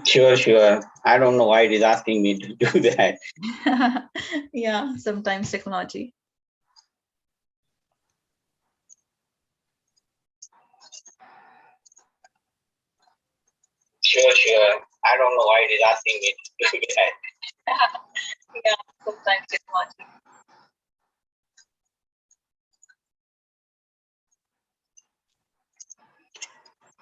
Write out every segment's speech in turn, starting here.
Sure, sure. I don't know why it is asking me to do that. Yeah, sometimes technology. Sure, sure. I don't know why it is asking me to do that. Yeah, sometimes technology.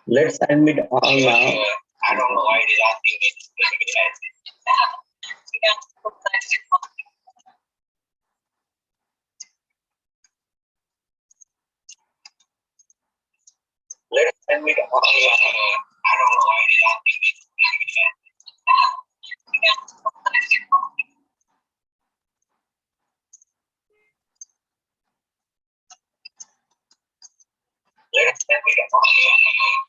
Let's admit all now. I don't know why it is asking me to do that. Yeah, sometimes technology. Let's admit all now. I don't know why it is asking me to do that. Yeah, sometimes technology. Let's admit all now.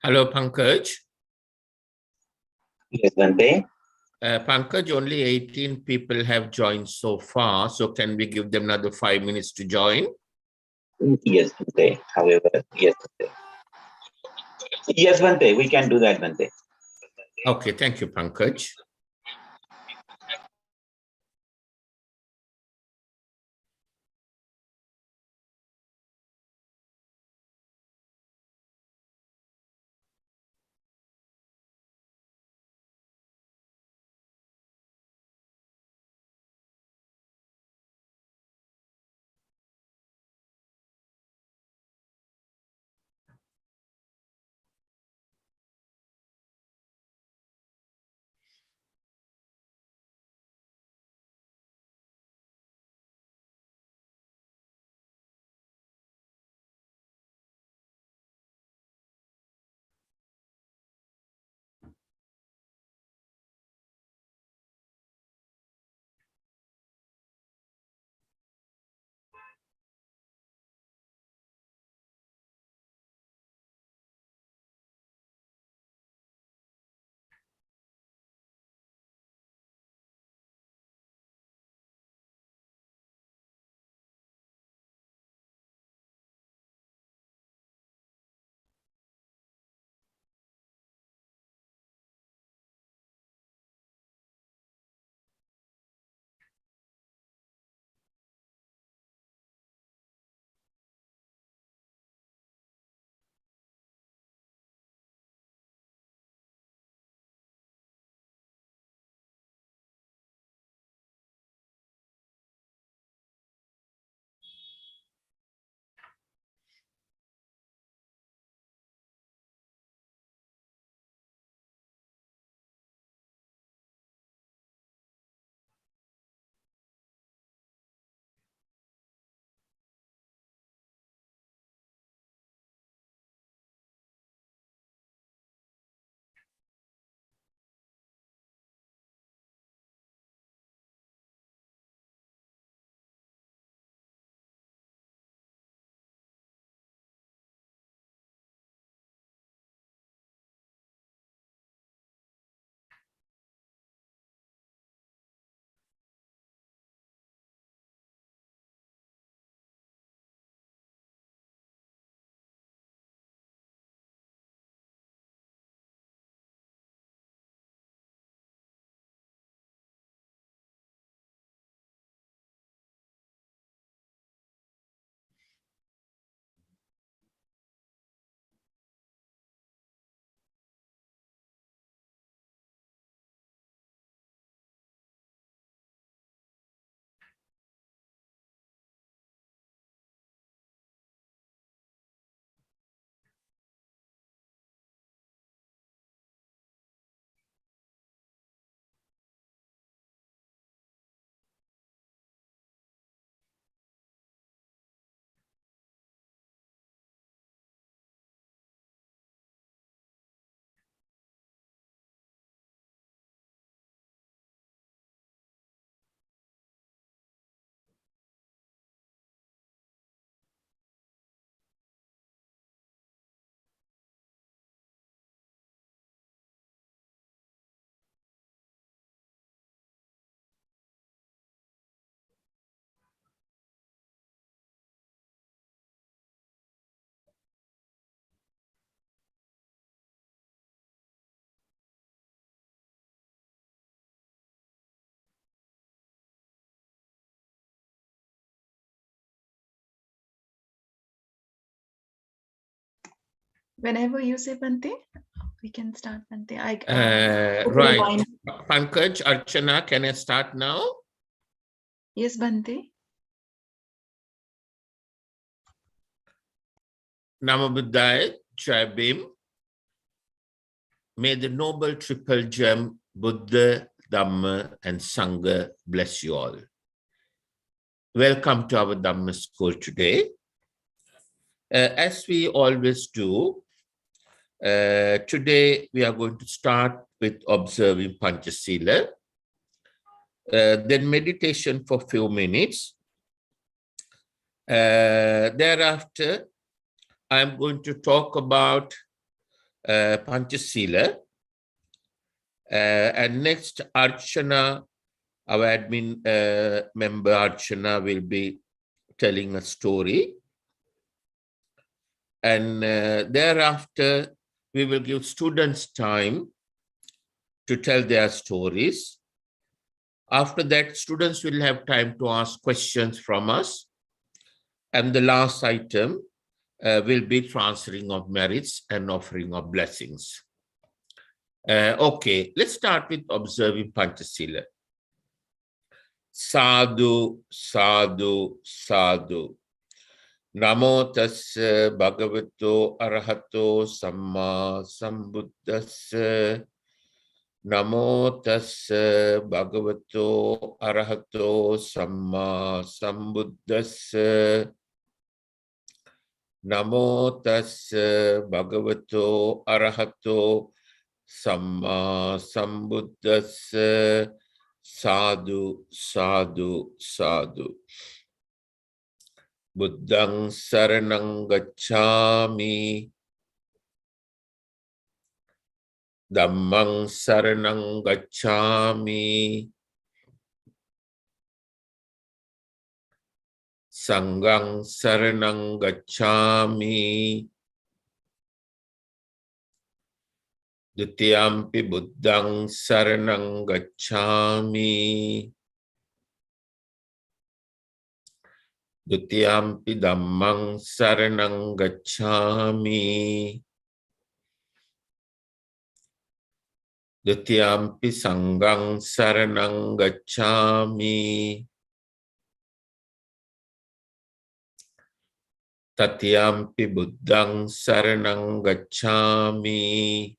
Hello, Pankaj. Yes, Bhante. Pankaj, only 18 people have joined so far. So can we give them another 5 minutes to join? Yes, Bhante. However, yes, Bhante. Yes, Bhante. We can do that, Bhante. Okay, thank you, Pankaj. Whenever you say Bante, we can start Bante. Right. Pankaj, Archana, can I start now? Yes, Bante. Namo Buddhaya, Jai Bhim. May the noble triple gem, Buddha, Dhamma, and Sangha bless you all. Welcome to our Dhamma school today. As we always do, today we are going to start with observing Panchasila, then meditation for a few minutes. Thereafter, I'm going to talk about Panchasila. And next, Archana, our admin member Archana, will be telling a story. And thereafter, we will give students time to tell their stories. After that, students will have time to ask questions from us. And the last item will be transferring of merits and offering of blessings. Okay, let's start with observing Panchasila. Sadhu, sadhu, sadhu. Namo tassa bhagavato arahato samma sambuddhassa. Namo tassa bhagavato arahato samma sambuddhassa. Namo tassa bhagavato arahato samma sambuddhassa. Sadhu, sadhu, sadhu. Buddhang saranang gacchami. Dhammang saranang gacchami. Sanghang saranang gacchami. Dutiyampi buddhang saranang gacchami. Dutiyampi dhammang saranang gacchami. Dutiyampi sanghang saranang gacchami. Tatiyampi buddhang saranang gacchami.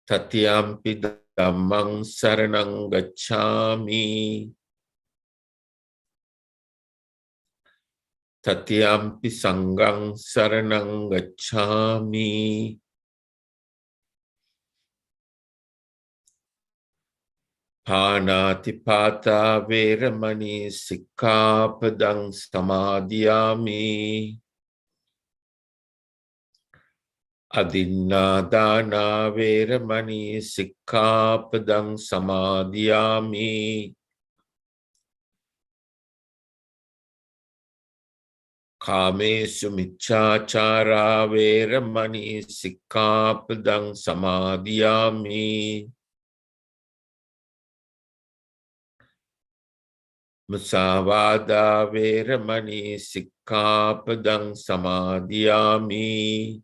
Tatiyampi dhammang saranang gacchami. Tatiyampi sanghang saranang gacchami. Panatipata veramani sikkhapadang samadhiyami. Adinnādāna veramani sikkhapadang samadhiyami. Kāmesu micchāchārā veramani sikkhapadang samadhiyami. Musāvādā veramani sikkhapadang samadhiyami.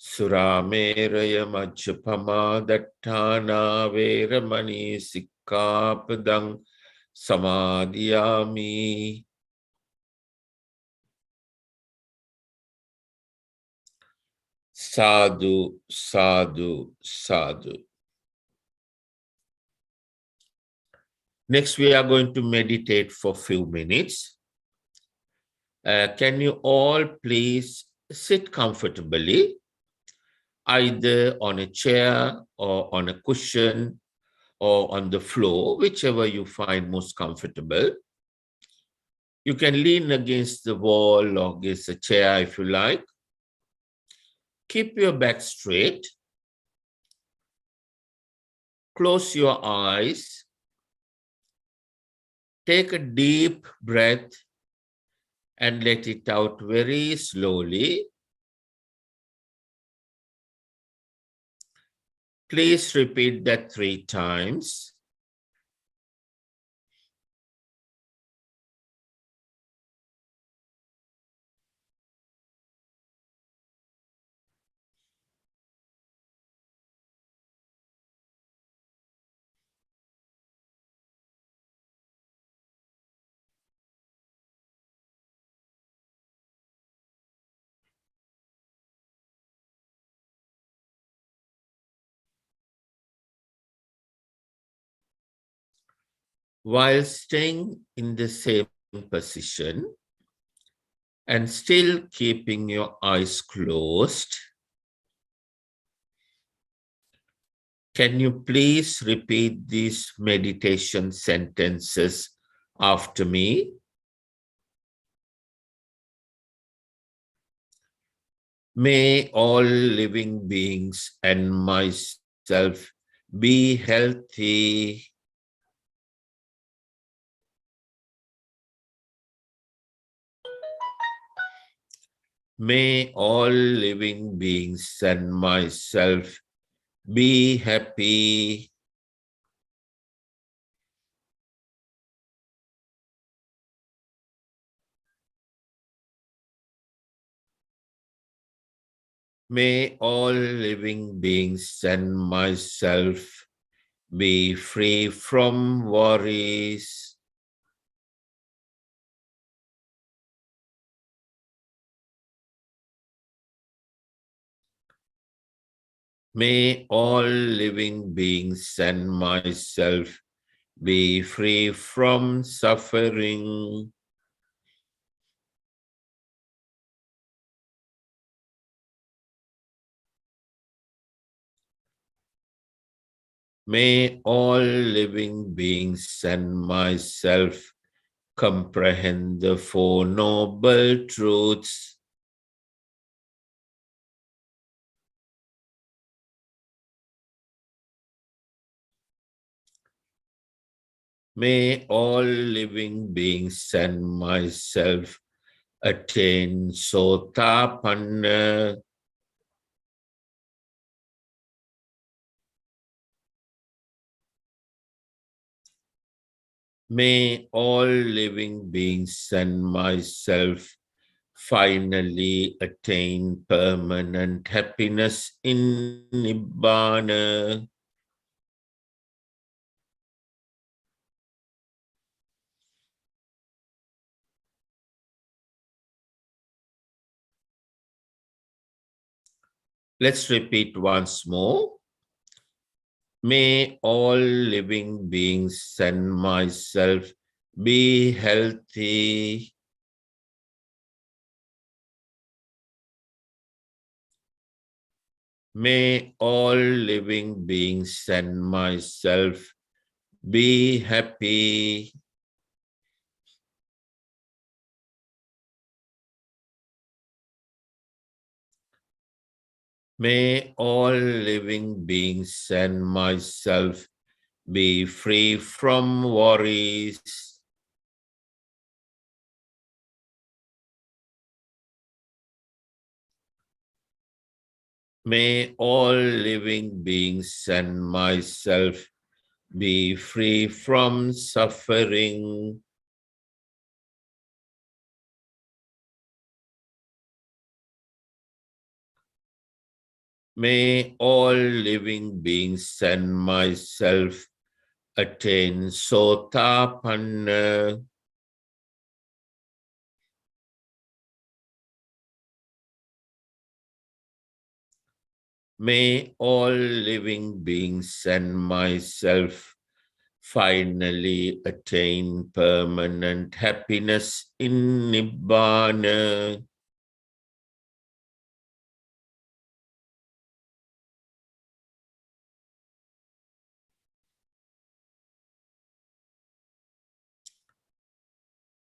Surameraya majjapama dattana veramani sikkhapadang samadhiyami. Sadhu, sadhu, sadhu. Next, we are going to meditate for a few minutes. Can you all please sit comfortably, either on a chair or on a cushion or on the floor, whichever you find most comfortable. You can lean against the wall or against a chair if you like. Keep your back straight. Close your eyes. Take a deep breath and let it out very slowly. Please repeat that 3 times. while staying in the same position and still keeping your eyes closed. Can you please repeat these meditation sentences after me? May all living beings and myself be healthy. May all living beings and myself be happy. May all living beings and myself be free from worries. May all living beings and myself be free from suffering. May all living beings and myself comprehend the Four Noble Truths. May all living beings and myself attain Satopana. May all living beings and myself finally attain permanent happiness in Nibbana. Let's repeat once more. May all living beings and myself be healthy. May all living beings and myself be happy. May all living beings and myself be free from worries. May all living beings and myself be free from suffering. May all living beings and myself attain Satopana. May all living beings and myself finally attain permanent happiness in Nibbana.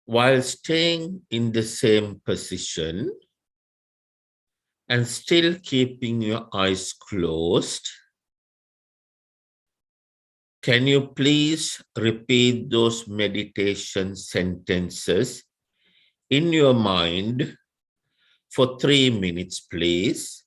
While staying in the same position and still keeping your eyes closed, can you please repeat those meditation sentences in your mind for 3 minutes, please?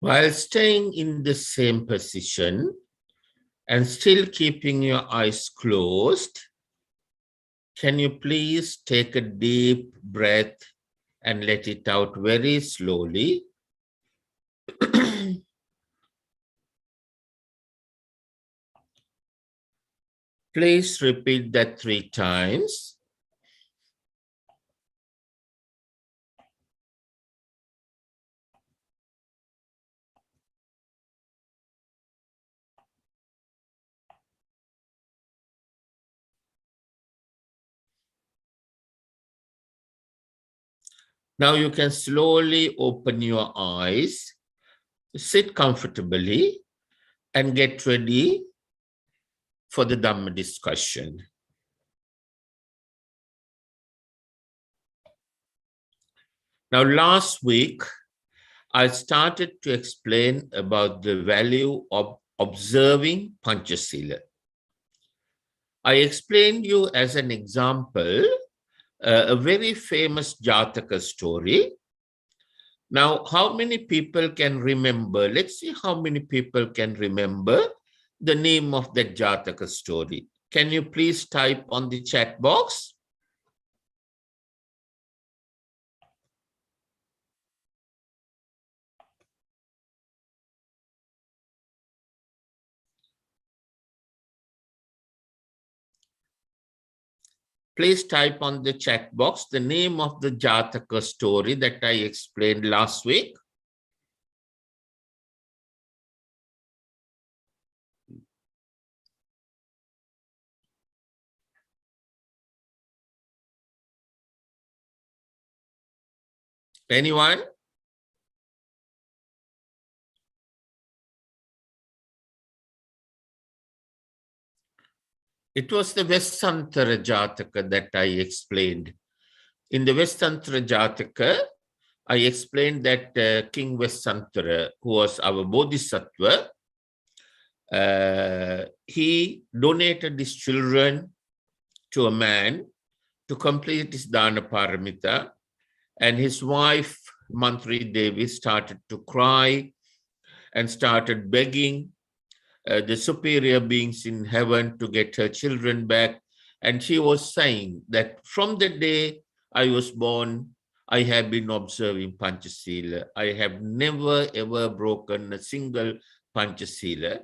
While staying in the same position and still keeping your eyes closed, can you please take a deep breath and let it out very slowly? Please repeat that 3 times. Now you can slowly open your eyes, sit comfortably, and get ready for the Dhamma discussion. Now, last week, I started to explain about the value of observing Panchasila. I explained you as an example a very famous Jataka story. Now, how many people can remember? Let's see how many people can remember the name of that Jataka story. Can you please type on the chat box? Please type on the chat box the name of the Jataka story that I explained last week. Anyone? It was the Vestantara Jataka that I explained. In the Vestantara Jataka, I explained that King Vestantara, who was our Bodhisattva, he donated his children to a man to complete his Dana Paramita, and his wife, Mantri Devi, started to cry and started begging the superior beings in heaven to get her children back. And she was saying that from the day I was born, I have been observing Panchasila. I have never ever broken a single Panchasila.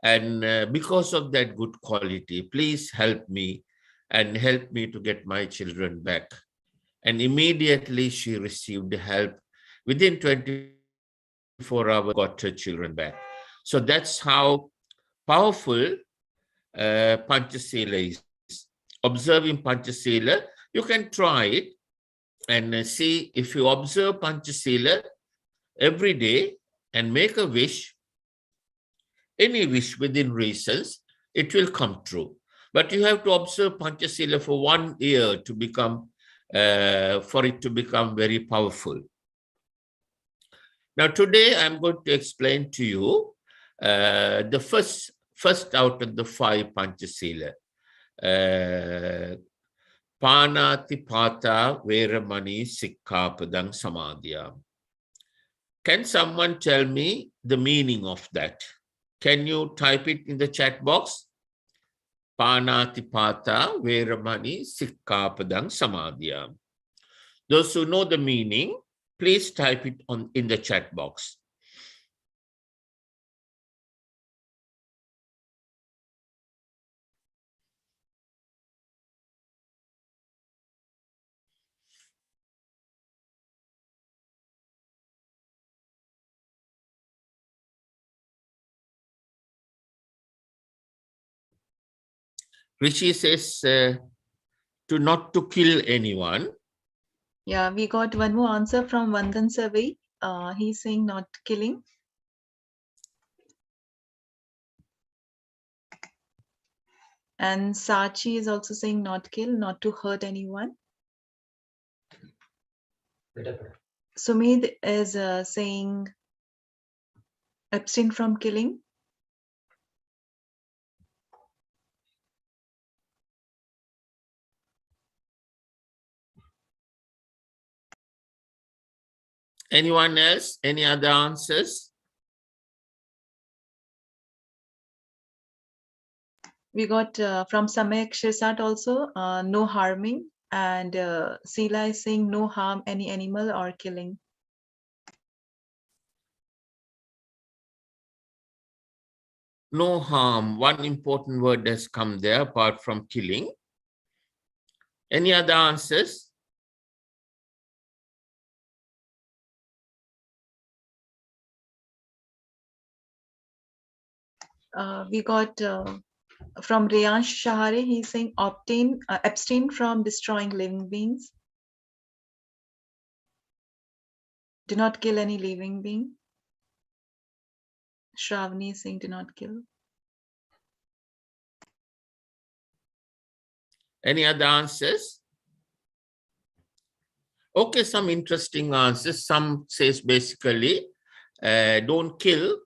And because of that good quality, please help me and help me to get my children back. And immediately she received help. Within 24 hours, got her children back. So that's how powerful Panchasila is. Observing Panchasila, you can try it and see if you observe Panchasila every day and make a wish, any wish within reasons, it will come true. But you have to observe Panchasila for 1 year to become, for it to become very powerful. Now today I'm going to explain to you the first out of the 5 Panchasila. Panati Pata Veramani Sikha Padam Samadhiyami. Can someone tell me the meaning of that? Can you type it in the chat box? Panati Pata Veramani Sikha Padam Samadhiyami. Those who know the meaning, please type it in the chat box. Rishi says to not to kill anyone. Yeah, we got one more answer from Vandan Survey. He's saying not killing. And Sachi is also saying not kill, not to hurt anyone. Sumit is saying abstain from killing. Anyone else? Any other answers? We got from Samek Shirsat also, no harming. And Sila is saying no harm any animal or killing. No harm. One important word has come there apart from killing. Any other answers? We got from Riyansh Shahare, he's saying abstain from destroying living beings. Do not kill any living being. Shravani is saying do not kill. Any other answers? Okay, some interesting answers. Some says basically, don't kill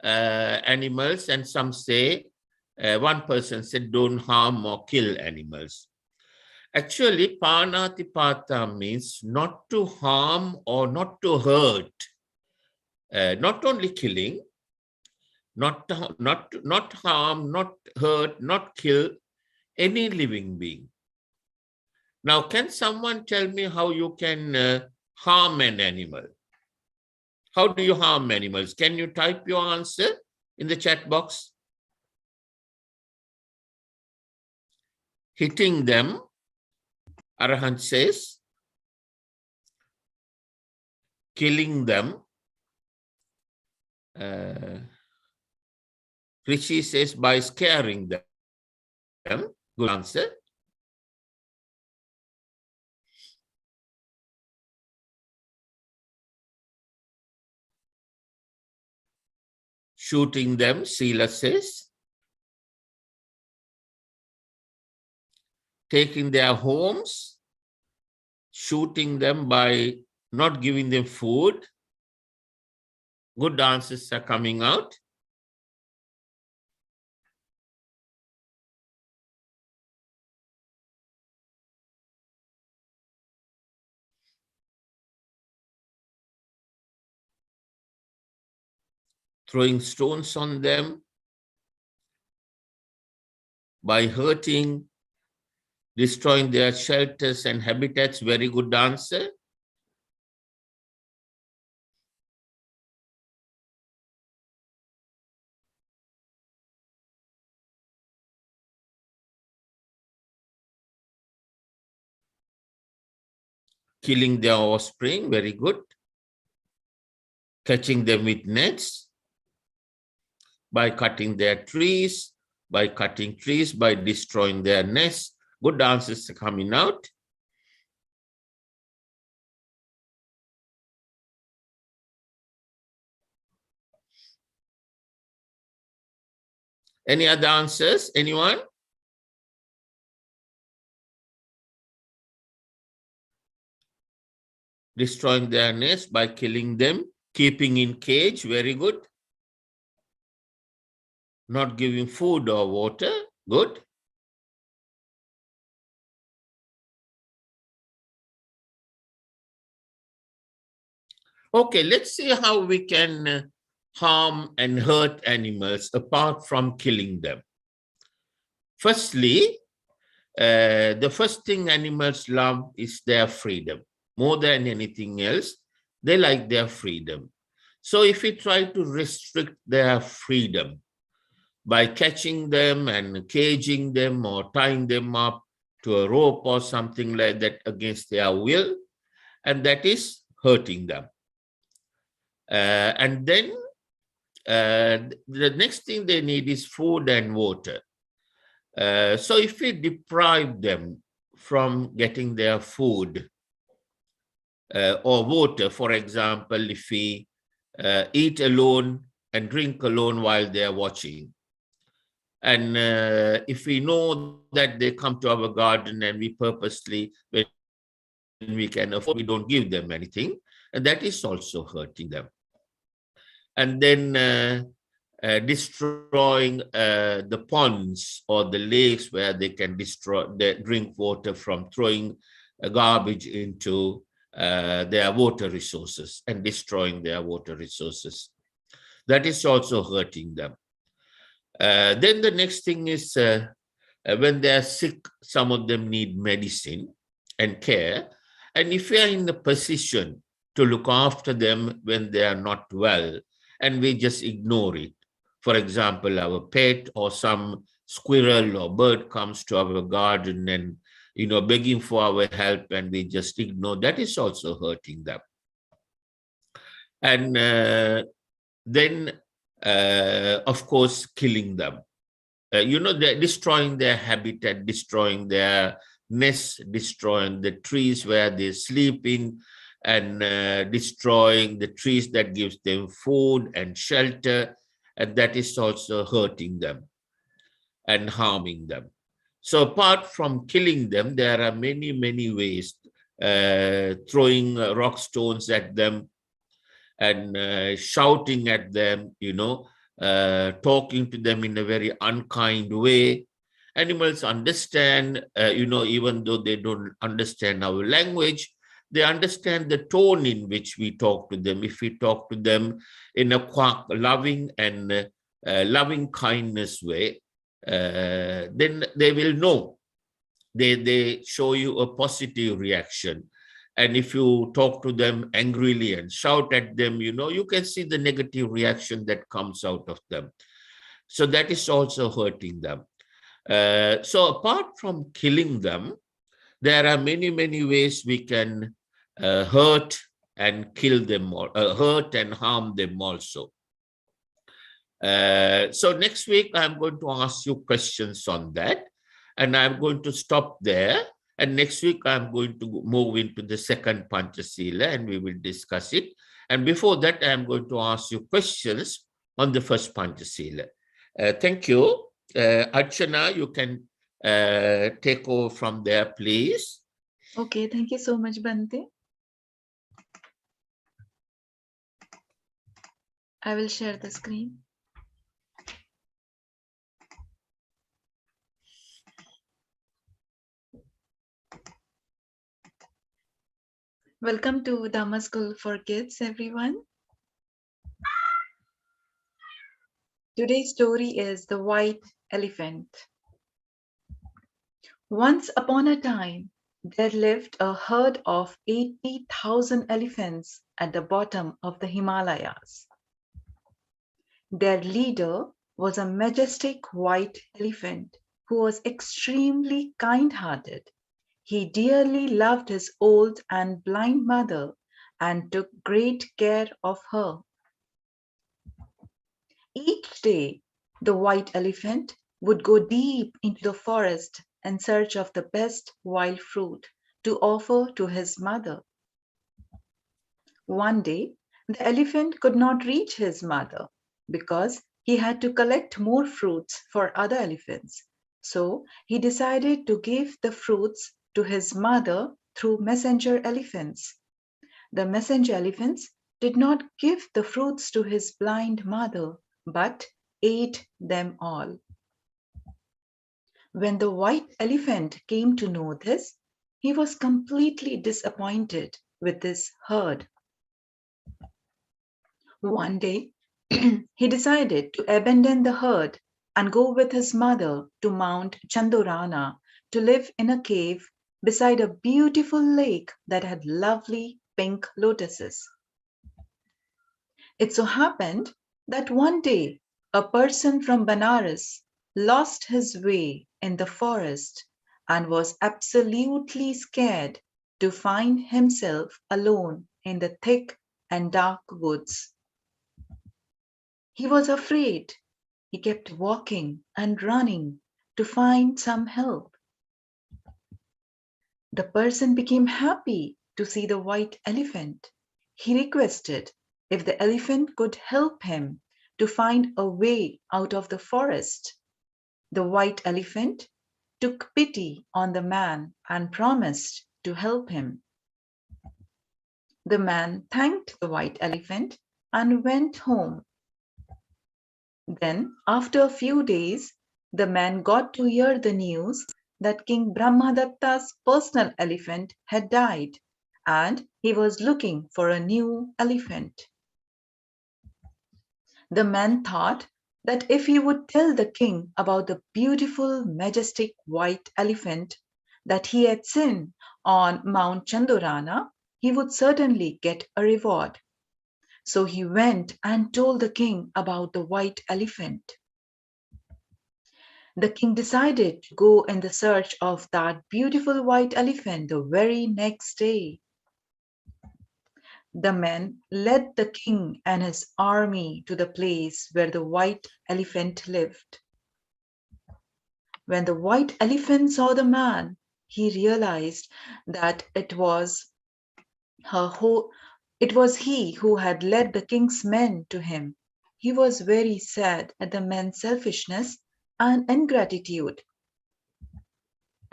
animals, and some say, one person said, don't harm or kill animals. Actually, panatipata means not to harm or not to hurt. Not only killing, not harm, not hurt, not kill any living being. Now, can someone tell me how you can harm an animal? How do you harm animals? Can you type your answer in the chat box? Hitting them, Arahant says. Killing them. Rishi says by scaring them. Good answer. Shooting them, Sila says. Taking their homes, shooting them by not giving them food. Good answers are coming out. Throwing stones on them, by hurting, destroying their shelters and habitats. Very good answer. Killing their offspring, very good. Catching them with nets, by cutting their trees, by cutting trees, by destroying their nests. Good answers are coming out. Any other answers? Anyone? Destroying their nests by killing them, keeping in cage, very good. Not giving food or water, good. Okay, let's see how we can harm and hurt animals apart from killing them. Firstly, the first thing animals love is their freedom. More than anything else, they like their freedom. So if we try to restrict their freedom by catching them and caging them or tying them up to a rope or something like that against their will, and that is hurting them. And then the next thing they need is food and water. So if we deprive them from getting their food or water, for example, if we eat alone and drink alone while they're watching, and if we know that they come to our garden and we purposely, when we can afford, we don't give them anything, and that is also hurting them. And then destroying the ponds or the lakes where they can drink water from throwing garbage into their water resources and destroying their water resources. That is also hurting them. Then the next thing is when they are sick, some of them need medicine and care. And if we are in the position to look after them when they are not well, and we just ignore it, for example, our pet or some squirrel or bird comes to our garden and begging for our help, and we just ignore, that is also hurting them. And then, of course, killing them. They're destroying their habitat, destroying their nests, destroying the trees where they sleep in, and destroying the trees that gives them food and shelter, and that is also hurting them and harming them. So apart from killing them, there are many, many ways, throwing rock stones at them and shouting at them, talking to them in a very unkind way. Animals understand, even though they don't understand our language, they understand the tone in which we talk to them. If we talk to them in a loving and loving kindness way, then they will know. They show you a positive reaction. And if you talk to them angrily and shout at them, you can see the negative reaction that comes out of them. So that is also hurting them. So apart from killing them, there are many, many ways we can hurt and kill them, or hurt and harm them also. So next week, I'm going to ask you questions on that, and I'm going to stop there. And next week, I'm going to move into the second Panchasila, and we will discuss it. And before that, I'm going to ask you questions on the first Panchasila. Thank you. Archana, you can take over from there, please. Okay, thank you so much, Bhante. I will share the screen. Welcome to Dhamma School for Kids, everyone. Today's story is The White Elephant. Once upon a time, there lived a herd of 80,000 elephants at the bottom of the Himalayas. Their leader was a majestic white elephant who was extremely kind-hearted. He dearly loved his old and blind mother and took great care of her. Each day, the white elephant would go deep into the forest in search of the best wild fruit to offer to his mother. One day, the elephant could not reach his mother because he had to collect more fruits for other elephants. So he decided to give the fruits to his mother through messenger elephants. The messenger elephants did not give the fruits to his blind mother, but ate them all. When the white elephant came to know this, he was completely disappointed with this herd. One day, he decided to abandon the herd and go with his mother to Mount Chandorana to live in a cave beside a beautiful lake that had lovely pink lotuses. It so happened that one day a person from Banaras lost his way in the forest and was absolutely scared to find himself alone in the thick and dark woods. He was afraid. He kept walking and running to find some help. The person became happy to see the white elephant. He requested if the elephant could help him to find a way out of the forest. The white elephant took pity on the man and promised to help him. The man thanked the white elephant and went home. Then, after a few days, the man got to hear the news that King Brahmadatta's personal elephant had died and he was looking for a new elephant. The man thought that if he would tell the king about the beautiful, majestic white elephant that he had seen on Mount Chandorana, he would certainly get a reward. So he went and told the king about the white elephant. The king decided to go in the search of that beautiful white elephant the very next day. The man led the king and his army to the place where the white elephant lived. When the white elephant saw the man, he realized that it was he who had led the king's men to him. He was very sad at the man's selfishness and ingratitude.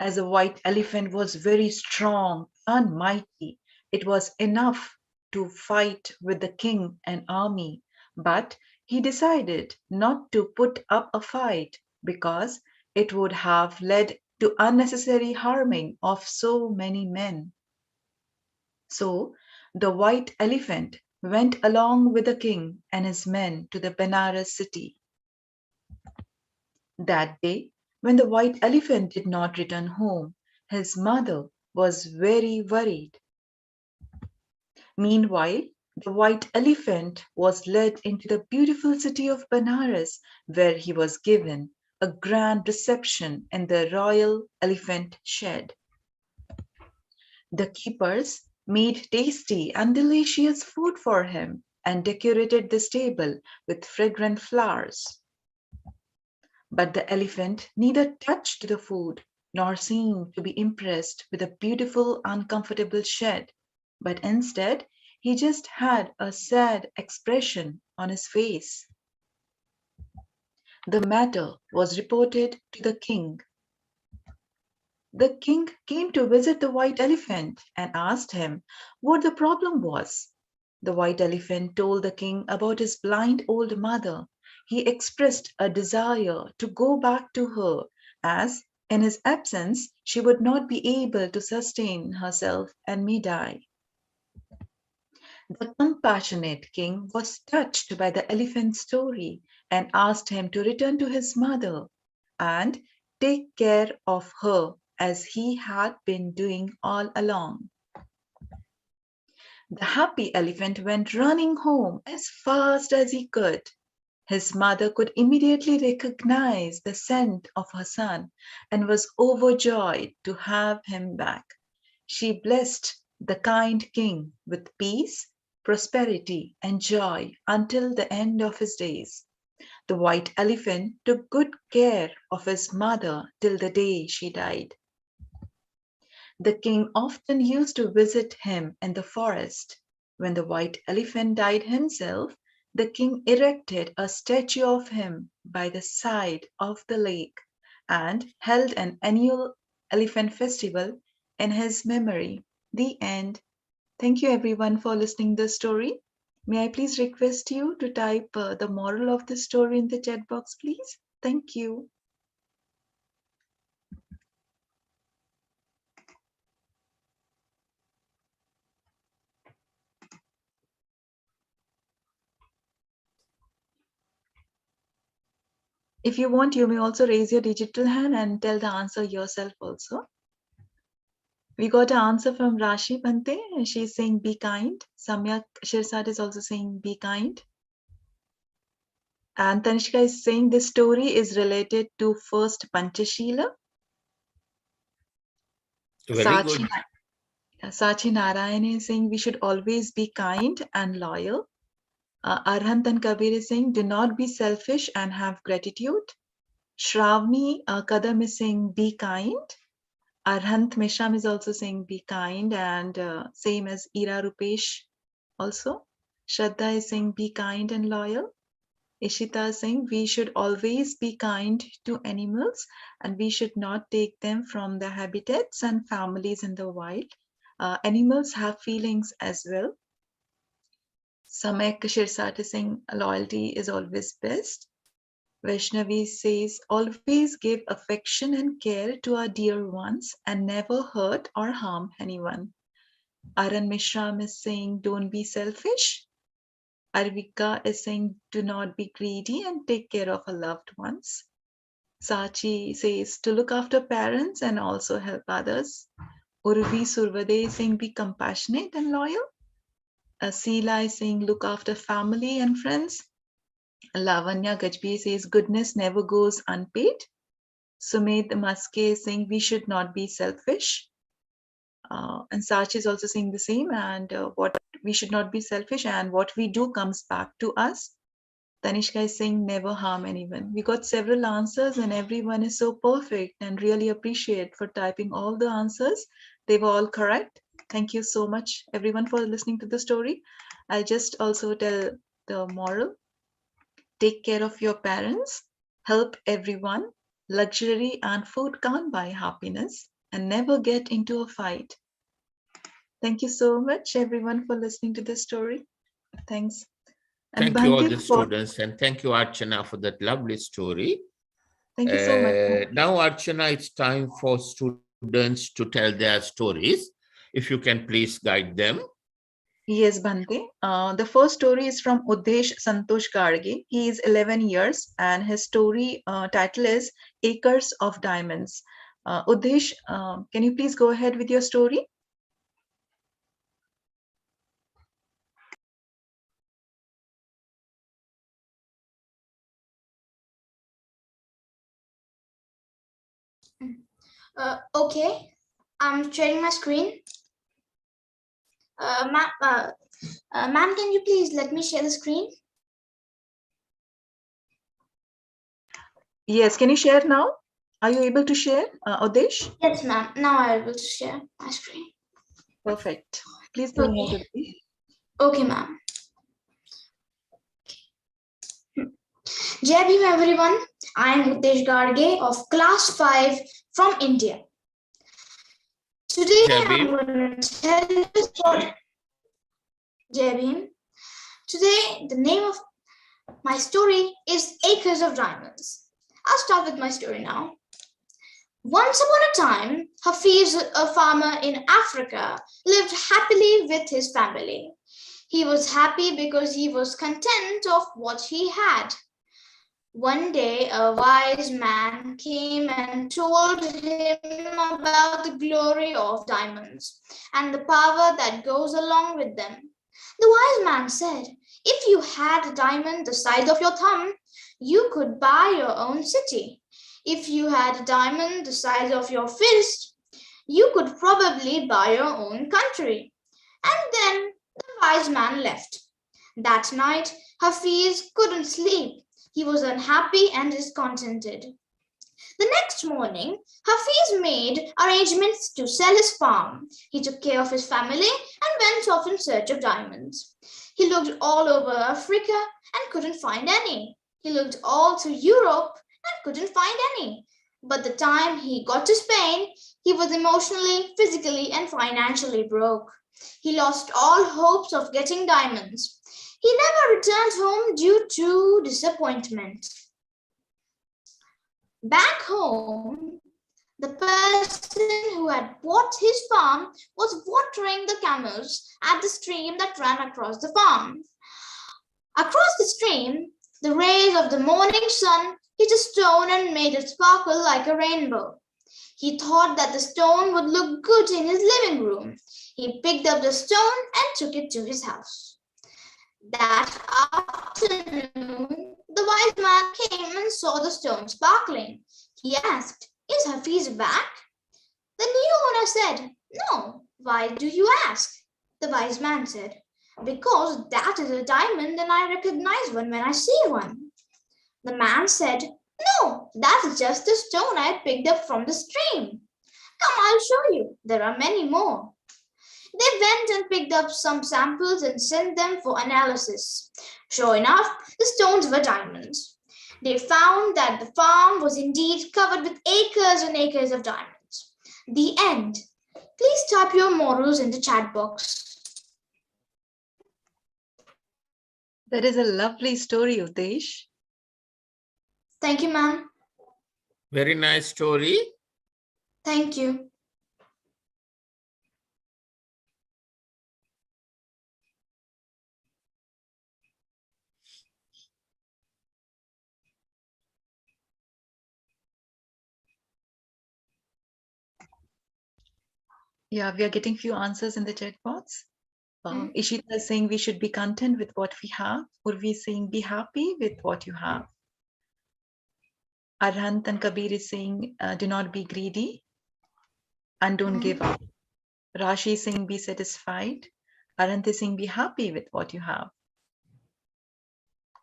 As the white elephant was very strong and mighty, it was enough to fight with the king and army, but he decided not to put up a fight because it would have led to unnecessary harming of so many men. So the white elephant went along with the king and his men to the Benares city. That day, when the white elephant did not return home, his mother was very worried. Meanwhile, the white elephant was led into the beautiful city of Benares, where he was given a grand reception in the royal elephant shed. The keepers made tasty and delicious food for him and decorated the stable with fragrant flowers. But the elephant neither touched the food nor seemed to be impressed with the beautiful, uncomfortable shed, but instead he just had a sad expression on his face. The matter was reported to the king. The king came to visit the white elephant and asked him what the problem was. The white elephant told the king about his blind old mother. He expressed a desire to go back to her, as in his absence she would not be able to sustain herself and may die. The compassionate king was touched by the elephant's story and asked him to return to his mother and take care of her as he had been doing all along. The happy elephant went running home as fast as he could. His mother could immediately recognize the scent of her son and was overjoyed to have him back. She blessed the kind king with peace, prosperity, and joy until the end of his days. The white elephant took good care of his mother till the day she died. The king often used to visit him in the forest. When the white elephant died himself, the king erected a statue of him by the side of the lake and held an annual elephant festival in his memory. The end. Thank you everyone for listening to the story. May I please request you to type the moral of the story in the chat box, please? Thank you. If you want, you may also raise your digital hand and tell the answer yourself also. We got an answer from Rashi Bante. She's saying be kind. Samyak Shirsat is also saying be kind. And Tanishka is saying this story is related to first Panchashila. Very good. Sachi Narayan is saying we should always be kind and loyal. Arhant and Kabir is saying do not be selfish and have gratitude. Shravani Kadam is saying be kind. Arhant Meshram is also saying be kind, and same as Ira Rupesh also. Shraddha is saying be kind and loyal. Ishita is saying we should always be kind to animals and we should not take them from their habitats and families in the wild. Animals have feelings as well. Samek Shirsat is saying loyalty is always best. Vaishnavi says, always give affection and care to our dear ones and never hurt or harm anyone. Aran Mishram is saying, don't be selfish. Arvika is saying, do not be greedy and take care of our loved ones. Sachi says to look after parents and also help others. Urvi Survade is saying, be compassionate and loyal. Asila is saying, look after family and friends. Lavanya Gajbi says, goodness never goes unpaid. Sumedh Maske is saying, we should not be selfish. And Sachi is also saying the same, and what we should not be selfish, and what we do comes back to us. Tanishka is saying, never harm anyone. We got several answers, and everyone is so perfect, and really appreciate for typing all the answers. They were all correct. Thank you so much, everyone, for listening to the story. I'll just also tell the moral. Take care of your parents, help everyone. Luxury and food can't buy happiness, and never get into a fight. Thank you so much, everyone, for listening to this story. Thanks. And Thank you all Bhante, the students, and thank you, Archana, for that lovely story. thank you so much. Now, Archana, it's time for students to tell their stories. If you can please guide them. Yes, Bhante. The first story is from Udesh Santosh Garge. He is 11 years, and his story title is Acres of Diamonds. Udesh, can you please go ahead with your story? Okay, I'm sharing my screen. Ma'am, can you please let me share the screen? Yes, can you share now? Are you able to share, Udesh? Yes, ma'am. Now I'm able to share my screen. Perfect. Please go ahead, Udesh. Okay, ma'am. Jai Bhim, everyone. I am Udesh Garge of Class 5 from India. Today Jai I'm Bhim. going to tell you a story. Jai Bhim. Today, the name of my story is Acres of Diamonds. I'll start with my story now. Once upon a time, Hafiz, a farmer in Africa, lived happily with his family. He was happy because he was content of what he had. One day, a wise man came and told him about the glory of diamonds and the power that goes along with them. The wise man said, if you had a diamond the size of your thumb, you could buy your own city. If you had a diamond the size of your fist, you could probably buy your own country. And then the wise man left. That night, Hafiz couldn't sleep. He was unhappy and discontented. The next morning, Hafiz made arrangements to sell his farm. He took care of his family and went off in search of diamonds. He looked all over Africa and couldn't find any. He looked all through Europe and couldn't find any. But the time he got to Spain, he was emotionally, physically, and financially broke. He lost all hopes of getting diamonds. He never returned home due to disappointment. Back home, the person who had bought his farm was watering the camels at the stream that ran across the farm. Across the stream, the rays of the morning sun hit a stone and made it sparkle like a rainbow. He thought that the stone would look good in his living room. He picked up the stone and took it to his house. That afternoon, the wise man came and saw the stone sparkling. He asked, is Hafiz back? The new owner said, no. Why do you ask? The wise man said, because that is a diamond and I recognize one when I see one. The man said, no, that's just the stone I picked up from the stream. Come, I'll show you. There are many more. They went and picked up some samples and sent them for analysis. Sure enough, the stones were diamonds. They found that the farm was indeed covered with acres and acres of diamonds. The end. Please type your morals in the chat box. That is a lovely story, Udesh. Thank you, ma'am. Very nice story. Thank you. Yeah, we are getting few answers in the chat box. Hmm. Ishita is saying we should be content with what we have. Urvi is saying be happy with what you have. Arhant and Kabir is saying do not be greedy and don't give up. Rashi is saying be satisfied. Arhant is saying be happy with what you have.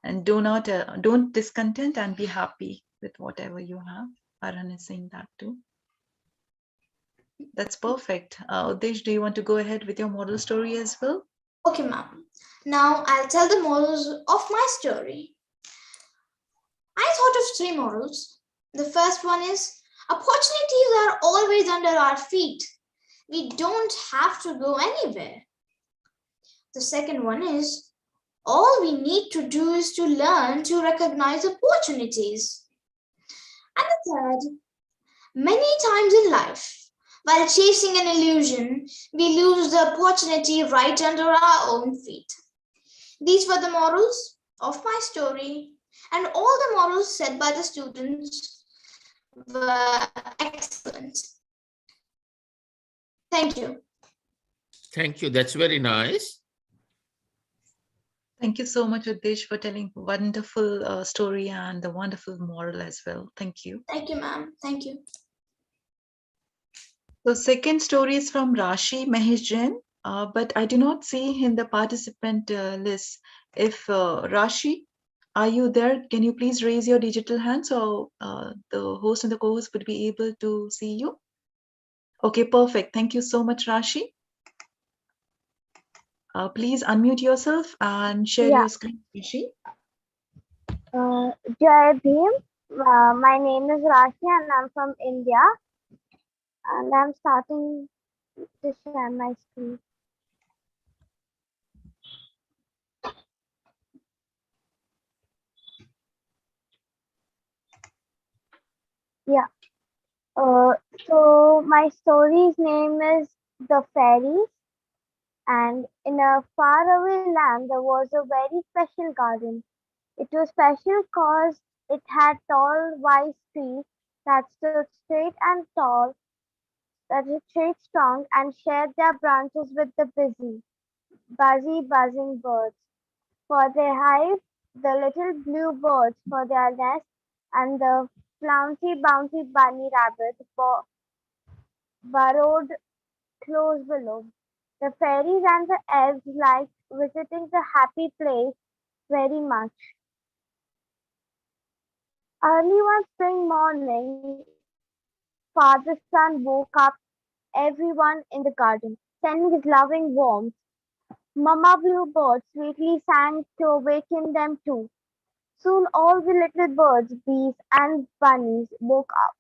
And don't discontent and be happy with whatever you have. Arhant is saying that too. That's perfect. Udesh, do you want to go ahead with your model story as well? Okay, ma'am. Now I'll tell the morals of my story. I thought of 3 morals. The first one is opportunities are always under our feet. We don't have to go anywhere. The second one is all we need to do is to learn to recognize opportunities. And the third, many times in life, while chasing an illusion, we lose the opportunity right under our own feet. These were the morals of my story, and all the morals said by the students were excellent. Thank you. Thank you. That's very nice. Thank you so much, Udesh, for telling wonderful story and the wonderful moral as well. Thank you. Thank you, ma'am. Thank you. So second story is from Rashi Mahesh Jain, but I do not see in the participant list. If Rashi, are you there? Can you please raise your digital hand so the host and the co-host would be able to see you? Okay, perfect. Thank you so much, Rashi. Please unmute yourself and share Yeah. your screen, Rashi. Jai Bhim. My name is Rashi and I'm from India. And I'm starting to share my screen. Yeah. So my story's name is The Fairies. And in a faraway land, there was a very special garden. It was special because it had tall, wise trees that stood straight and tall, that is straight strong, and shared their branches with the buzzing birds for their hive, the little blue birds for their nest, and the flouncy, bouncy bunny rabbit burrowed close below. The fairies and the elves liked visiting the happy place very much. Early one spring morning, Father Sun woke up everyone in the garden, sending his loving warmth. Mama Bluebird sweetly sang to awaken them too. Soon all the little birds, bees, and bunnies woke up.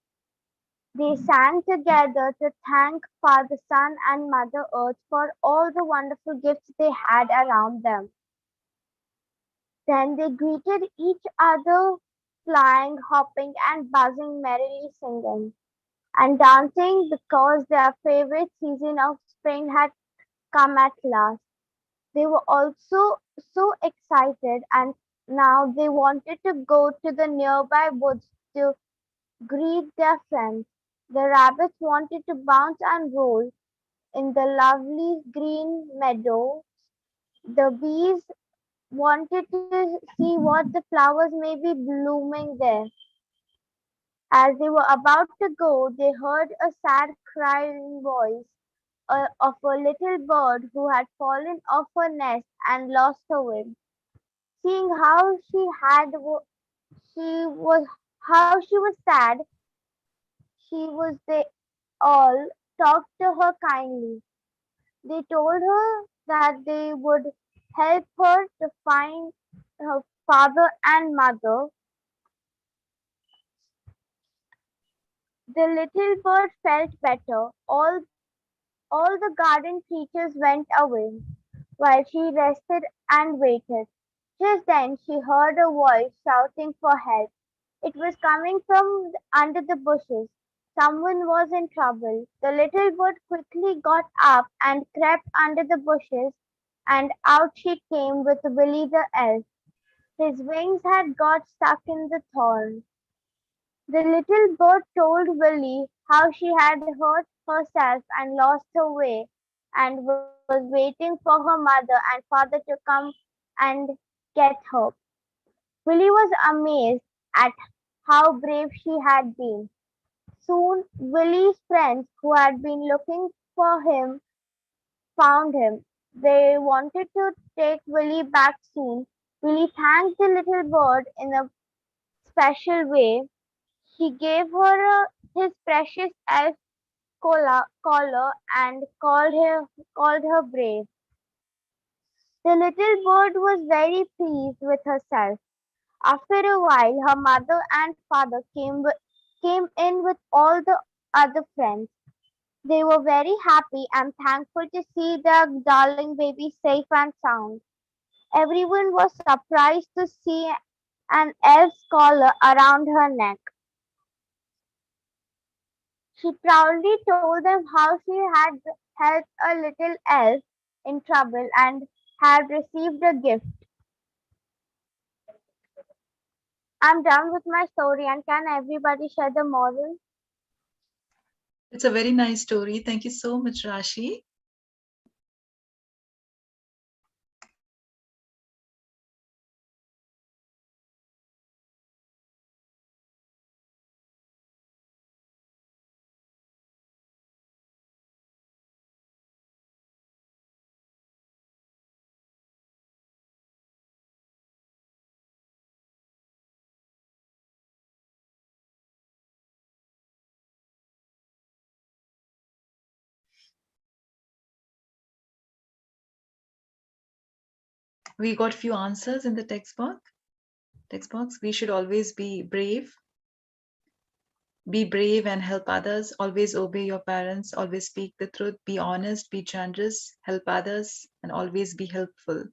They sang together to thank Father Sun and Mother Earth for all the wonderful gifts they had around them. Then they greeted each other, flying, hopping, and buzzing merrily singing and dancing because their favorite season of spring had come at last. They were also so excited and now they wanted to go to the nearby woods to greet their friends. The rabbits wanted to bounce and roll in the lovely green meadows. The bees wanted to see what the flowers may be blooming there. As they were about to go, they heard a sad crying voice of a little bird who had fallen off her nest and lost her wing. Seeing she was how she was sad, she was they all talked to her kindly. They told her that they would help her to find her father and mother. The little bird felt better. All the garden creatures went away while she rested and waited. Just then she heard a voice shouting for help. It was coming from under the bushes. Someone was in trouble. The little bird quickly got up and crept under the bushes, and out she came with Willy the elf. His wings had got stuck in the thorn. The little bird told Willy how she had hurt herself and lost her way and was waiting for her mother and father to come and get her. Willie was amazed at how brave she had been. Soon, Willie's friends who had been looking for him found him. They wanted to take Willie back soon. Willie thanked the little bird in a special way. He gave her his precious elf collar and called her brave. The little bird was very pleased with herself. After a while, her mother and father came in with all the other friends. They were very happy and thankful to see their darling baby safe and sound. Everyone was surprised to see an elf's collar around her neck. She proudly told them how she had helped a little elf in trouble and had received a gift. I'm done with my story, and can everybody share the moral? It's a very nice story. Thank you so much, Rashi. We got few answers in the text box. We should always be brave. Be brave and help others. Always obey your parents. Always speak the truth. Be honest. Be generous. Help others. And always be helpful.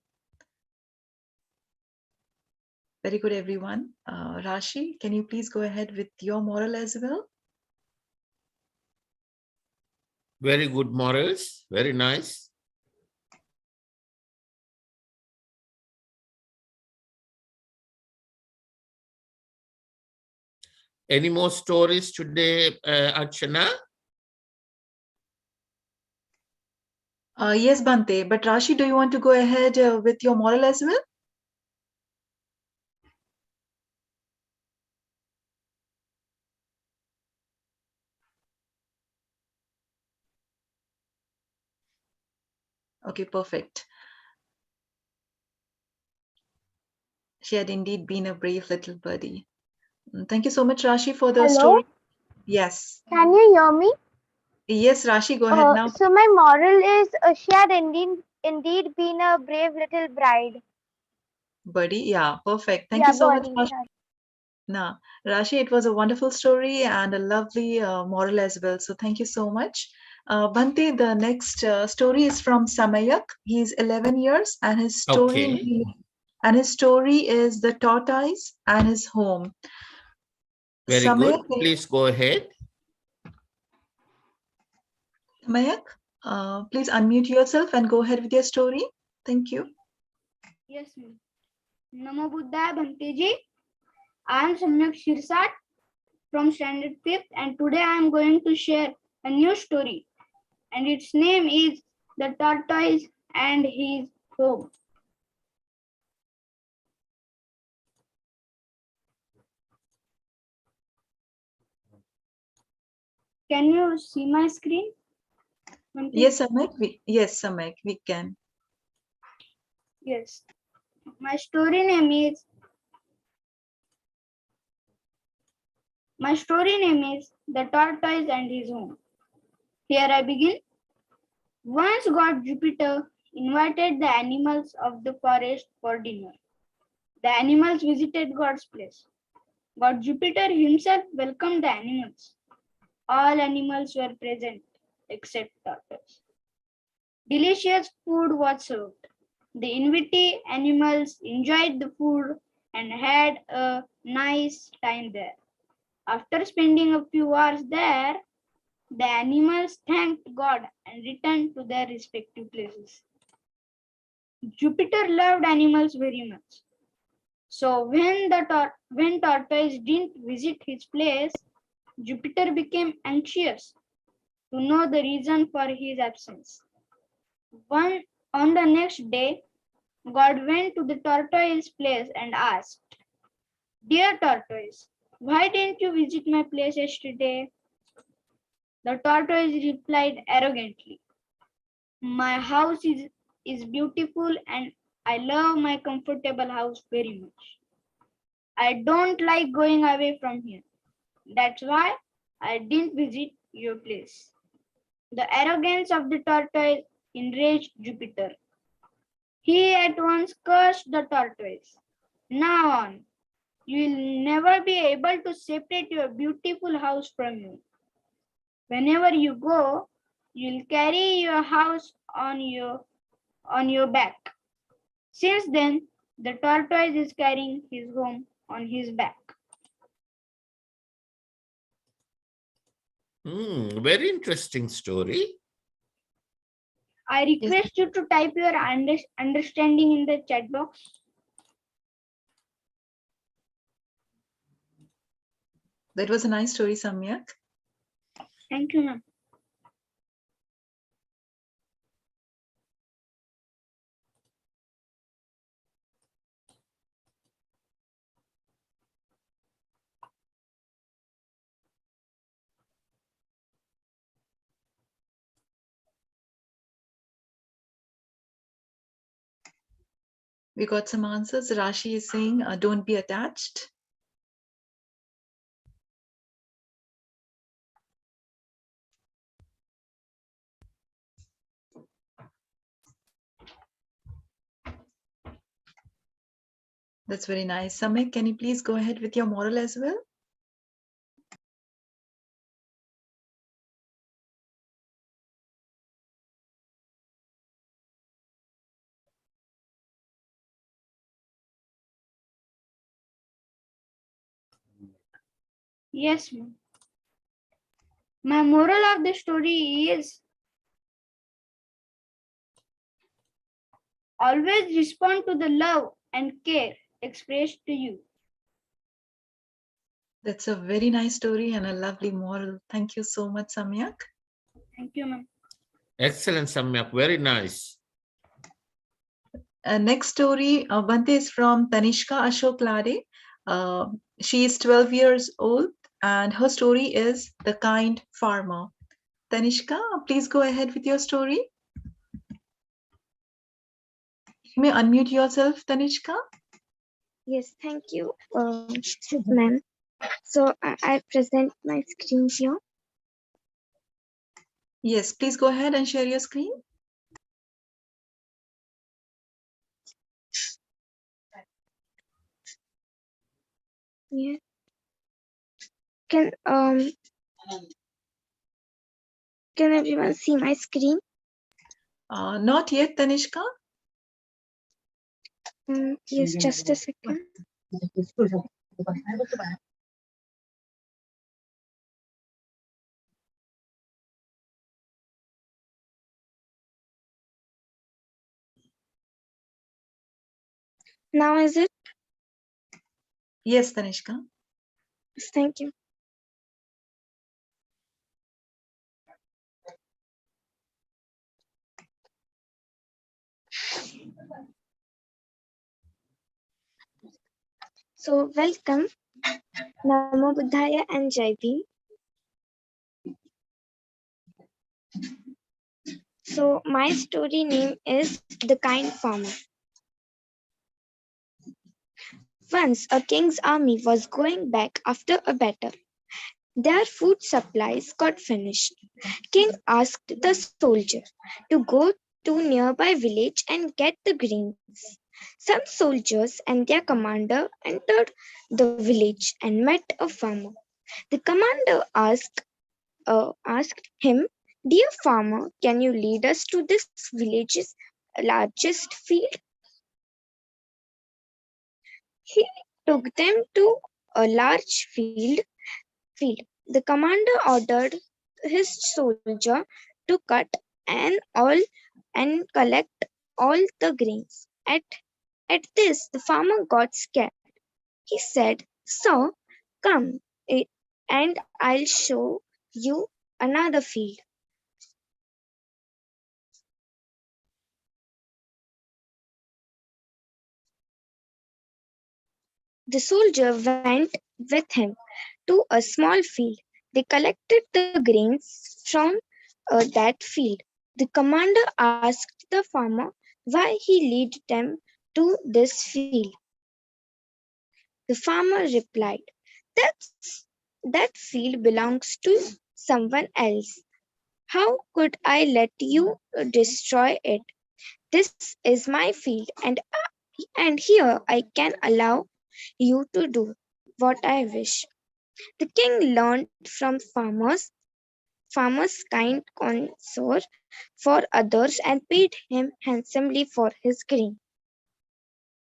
Very good, everyone. Rashi, can you please go ahead with your moral as well? Very good morals. Very nice. Any more stories today, Archana? Yes, Bante. But Rashi, do you want to go ahead with your moral as well? Okay, perfect. She had indeed been a brave little birdie. Thank you so much, Rashi, for the Hello? story. Yes. Can you hear me? Yes, Rashi, go ahead now. So my moral is she had indeed been a brave little bride. Birdie, yeah, perfect. Thank you so much, birdie, Rashi. sorry. Nah, Rashi, it was a wonderful story and a lovely moral as well. So thank you so much. Bhante, the next story is from Samayak. He's 11 years and his story is The Tortoise and His Home. Very Samayak, good. Please go ahead. Samayak, please unmute yourself and go ahead with your story. Thank you. Yes, ma'am. Namo Buddhaya Bhanteji. I am Samyak Shirsat from Standard 5th, and today I am going to share a new story, and its name is The Tortoise and His Home. Can you see my screen? Yes, Samayak, we can. Yes. My story name is The Tortoise and His Home. Here I begin. Once God Jupiter invited the animals of the forest for dinner. The animals visited God's place. God Jupiter himself welcomed the animals. All animals were present except tortoise. Delicious food was served. The invitee animals enjoyed the food and had a nice time there. After spending a few hours there, the animals thanked God and returned to their respective places. Jupiter loved animals very much. So when tortoise didn't visit his place, Jupiter became anxious. to know the reason for his absence. On the next day, God went to the tortoise's place and asked, "Dear tortoise, why didn't you visit my place yesterday?" The tortoise replied arrogantly, "My house is beautiful and I love my comfortable house very much. I don't like going away from here. That's why I didn't visit your place." The arrogance of the tortoise enraged Jupiter. He at once cursed the tortoise. "Now on, you will never be able to separate your beautiful house from you. Whenever you go, you'll carry your house on your back." Since then, the tortoise is carrying his home on his back. Very interesting story. I request you to type your understanding in the chat box. That was a nice story, Samyak. Thank you, ma'am. We got some answers. Rashi is saying, don't be attached. That's very nice. Samik, can you please go ahead with your moral as well? Yes, ma'am. My moral of the story is always respond to the love and care expressed to you. That's a very nice story and a lovely moral. Thank you so much, Samyak. Thank you, ma'am. Excellent, Samyak. Very nice. Next story, Bante, is from Tanishka Ashok Lade. She is 12 years old and her story is The Kind Farmer. Tanishka, please go ahead with your story. You may unmute yourself, Tanishka. Yes, thank you, ma'am. So I present my screen here. Yes, please go ahead and share your screen. Yeah. Can everyone see my screen? Not yet, Tanishka. Yes, just a second. Now is it? Yes, Tanishka. Thank you. So welcome, Namo Buddhaya and Jai Bhim. So my story name is The Kind Farmer. Once a king's army was going back after a battle. Their food supplies got finished. King asked the soldier to go to nearby village and get the grains. Some soldiers and their commander entered the village and met a farmer. The commander asked him, "Dear farmer, can you lead us to this village's largest field?" He took them to a large field. The commander ordered his soldier to cut and collect all the grains. At this, the farmer got scared. He said, "Sir, come and I'll show you another field." The soldier went with him to a small field. They collected the grains from that field. The commander asked the farmer why he led them to this field. The farmer replied, That field belongs to someone else. How could I let you destroy it? This is my field, and here I can allow you to do what I wish. The king learned from farmers' kind concern for others and paid him handsomely for his grain.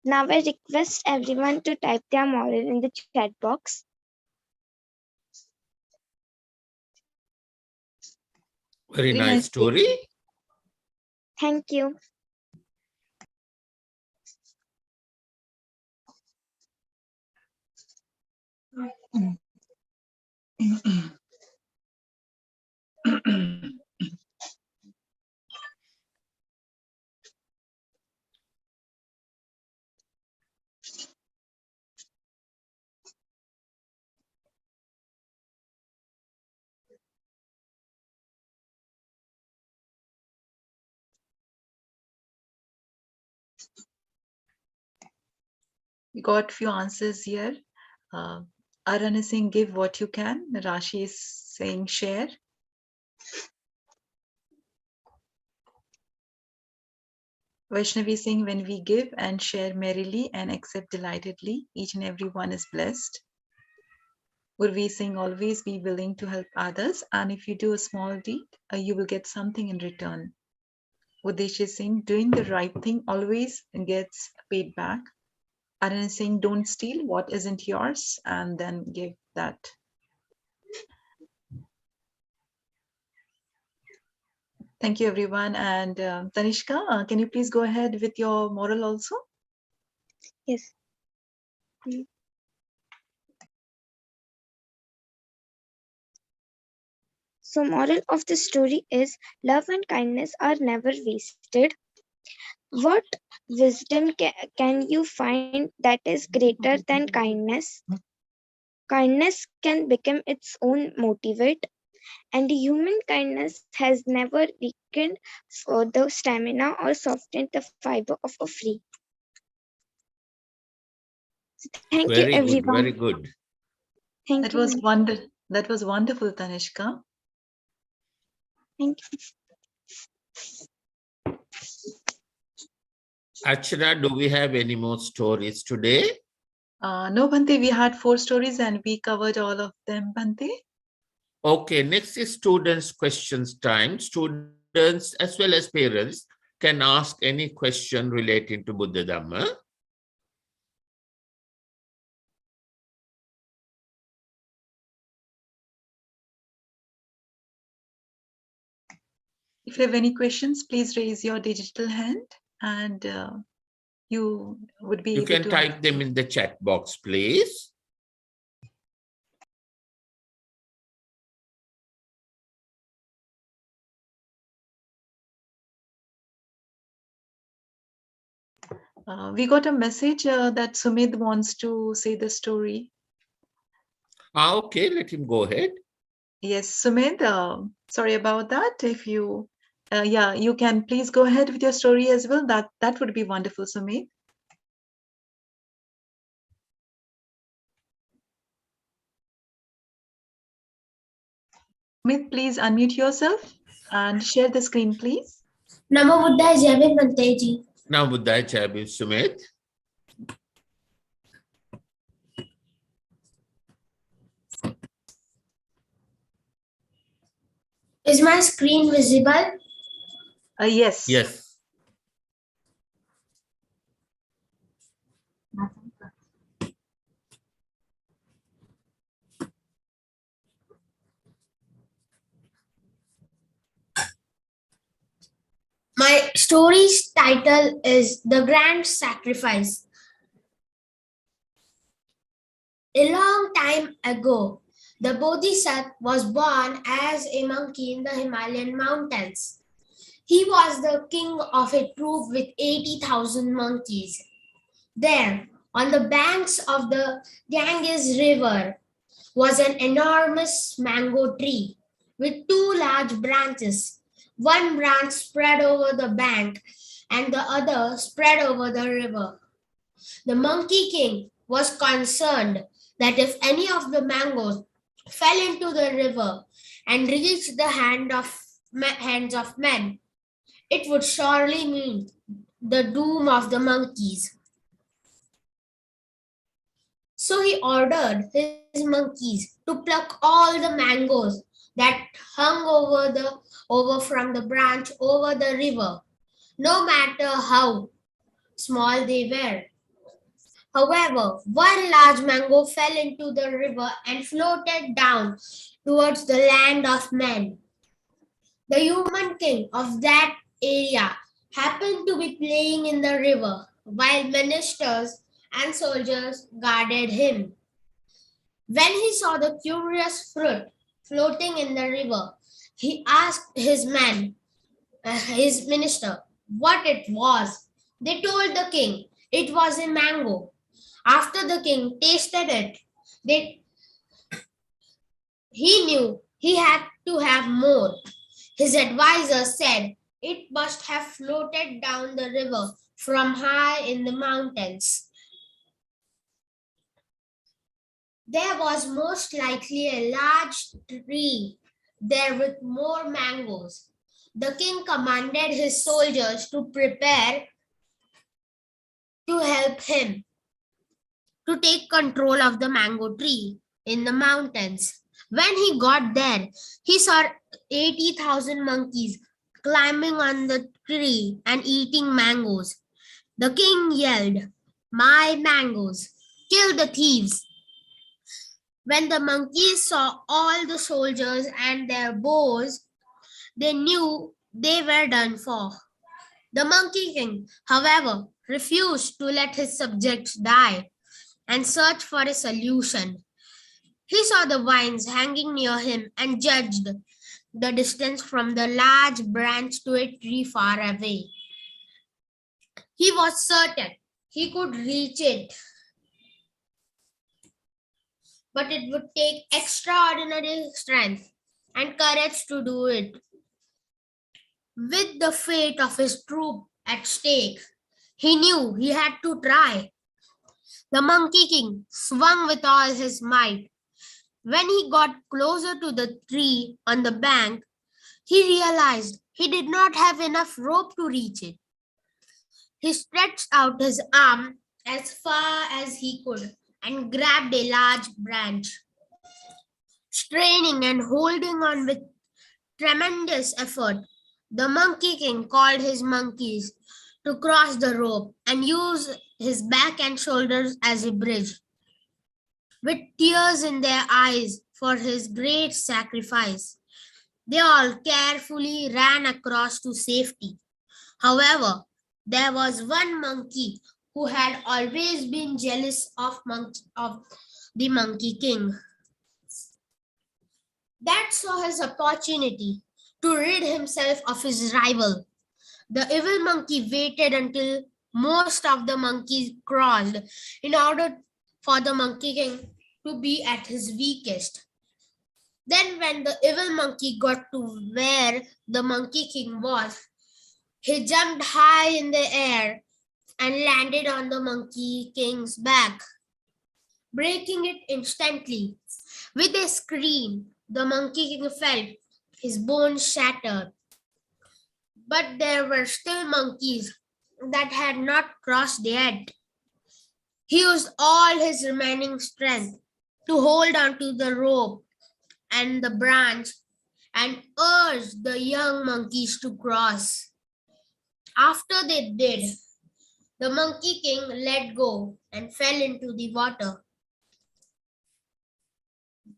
Now I request everyone to type their moral in the chat box. Very nice story. Thank you. We got few answers here. Aran is saying, give what you can. Rashi is saying, share. Vaishnavi is saying, when we give and share merrily and accept delightedly, each and every one is blessed. Urvi is saying, always be willing to help others. And if you do a small deed, you will get something in return. Udesh is saying, doing the right thing always gets paid back. Aran is saying, don't steal what isn't yours and then give that. Thank you, everyone. And Tanishka, can you please go ahead with your moral also? Yes. So, moral of the story is love and kindness are never wasted. What wisdom can you find that is greater than kindness? Kindness can become its own motivate, and human kindness has never weakened for the stamina or softened the fiber of a free. Thank you, Very good, everyone. very good. Thank That you. was that was wonderful, Tanishka. Thank you. Archana, do we have any more stories today? No, Bhante, we had 4 stories and we covered all of them, Bhante. Okay, next is students' questions time. Students as well as parents can ask any question relating to Buddha Dhamma. If you have any questions, please raise your digital hand and you would be You able can to type them in the chat box, please. we got a message that Sumit wants to say the story. Okay, let him go ahead. Yes, Sumit, sorry about that. If you, yeah, you can please go ahead with your story as well. That would be wonderful, Sumit. Sumit, please unmute yourself and share the screen, please. Namo Buddhaya Jai Bhante ji. Now, Buddhaya Chabin Sumit. Is my screen visible? Yes. Yes. My story's title is The Grand Sacrifice. A long time ago, the Bodhisattva was born as a monkey in the Himalayan mountains. He was the king of a troop with 80,000 monkeys. There, On the banks of the Ganges River was an enormous mango tree with two large branches. One branch spread over the bank and the other spread over the river. The Monkey King was concerned that if any of the mangoes fell into the river and reached the hands of men, it would surely mean the doom of the monkeys. So he ordered his monkeys to pluck all the mangoes that hung over from the branch over the river, no matter how small they were. However, one large mango fell into the river and floated down towards the land of men. The human king of that area happened to be playing in the river while ministers and soldiers guarded him. When he saw the curious fruit floating in the river, he asked his minister, what it was. They told the king it was a mango. After the king tasted it, he knew he had to have more. His advisor said it must have floated down the river from high in the mountains. There was most likely a large tree there with more mangoes. The king commanded his soldiers to prepare to help him to take control of the mango tree in the mountains. When he got there, he saw 80,000 monkeys climbing on the tree and eating mangoes. The king yelled, "My mangoes! Kill the thieves!" When the monkeys saw all the soldiers and their bows, they knew they were done for. The Monkey King, however, refused to let his subjects die and searched for a solution. He saw the vines hanging near him and judged the distance from the large branch to a tree far away. He was certain he could reach it, but it would take extraordinary strength and courage to do it. With the fate of his troop at stake, he knew he had to try. The Monkey King swung with all his might. When he got closer to the tree on the bank, he realized he did not have enough rope to reach it. He stretched out his arm as far as he could and grabbed a large branch. Straining and holding on with tremendous effort, the Monkey King called his monkeys to cross the rope and use his back and shoulders as a bridge. With tears in their eyes for his great sacrifice, they all carefully ran across to safety. However, there was one monkey who had always been jealous of the Monkey King. That saw his opportunity to rid himself of his rival. The evil monkey waited until most of the monkeys crossed in order for the Monkey King to be at his weakest. Then when the evil monkey got to where the Monkey King was, he jumped high in the air and landed on the Monkey King's back, breaking it instantly. With a scream, the Monkey King felt his bones shattered. But there were still monkeys that had not crossed yet. He used all his remaining strength to hold on to the rope and the branch and urged the young monkeys to cross. After they did, the Monkey King let go and fell into the water.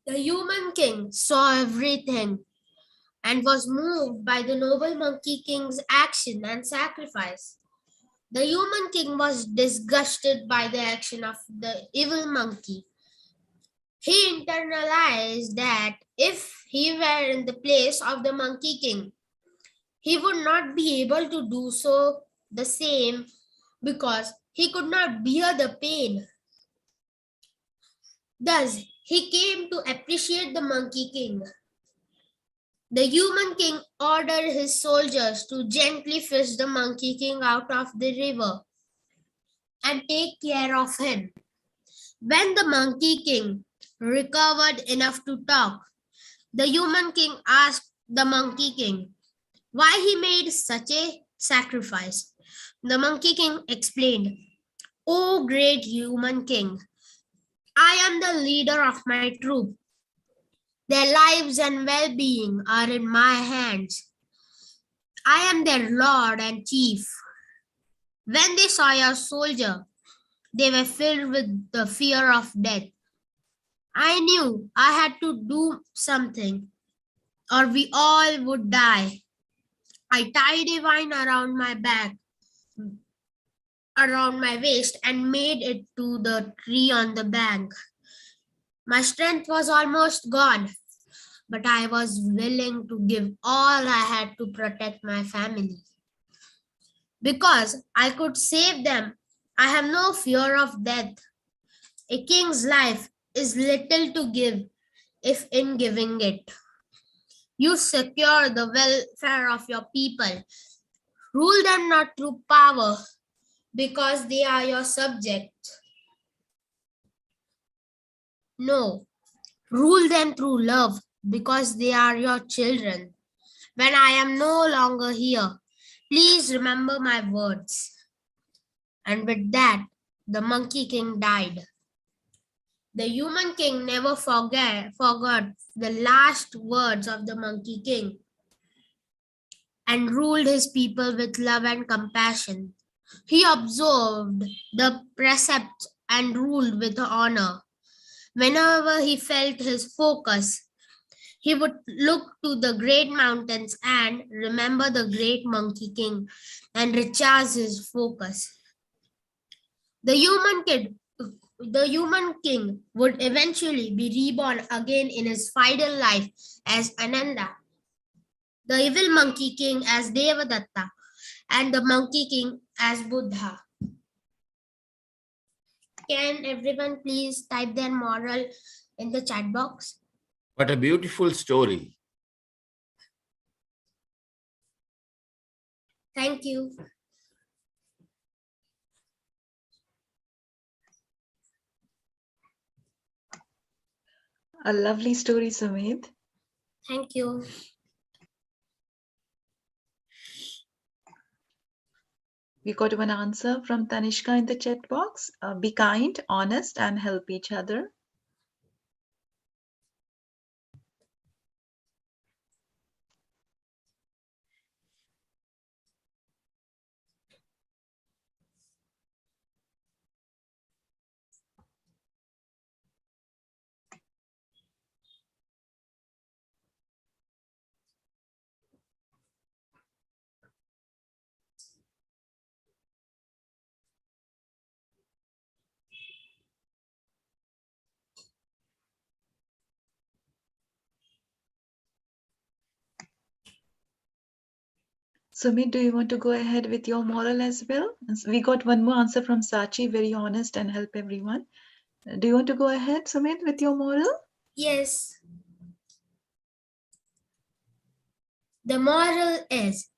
The human king saw everything and was moved by the noble Monkey King's action and sacrifice. The human king was disgusted by the action of the evil monkey. He internalized that if he were in the place of the Monkey King, he would not be able to do so the same because He could not bear the pain. Thus, he came to appreciate the Monkey King. The human king ordered his soldiers to gently fish the Monkey King out of the river and take care of him. When the Monkey King recovered enough to talk, the human king asked the Monkey King why he made such a sacrifice. The Monkey King explained, "O great human king, I am the leader of my troop. Their lives and well-being are in my hands. I am their lord and chief. When they saw your soldier, they were filled with the fear of death. I knew I had to do something, or we all would die. I tied a vine around my back, around my waist, and made it to the tree on the bank. My strength was almost gone, but I was willing to give all I had to protect my family. Because I could save them, I have no fear of death. A king's life is little to give if in giving it, you secure the welfare of your people. Rule them not through power, because they are your subjects. No, rule them through love, because they are your children. When I am no longer here, please remember my words." And with that, the Monkey King died. The human king never forgot the last words of the Monkey King and ruled his people with love and compassion. He observed the precepts and ruled with honor. Whenever he felt his focus, he would look to the great mountains and remember the great Monkey King and recharge his focus. The human king would eventually be reborn again in his final life as Ananda, the evil Monkey King as Devadatta, and the Monkey King as Buddha. Can everyone please type their moral in the chat box? What a beautiful story. Thank you. A lovely story, Sumit. Thank you. We got one answer from Tanishka in the chat box. Be kind, honest, and help each other. Sumit, do you want to go ahead with your moral as well? We got one more answer from Sachi, very honest and help everyone. Do you want to go ahead, Sumit, with your moral? Yes. The moral is,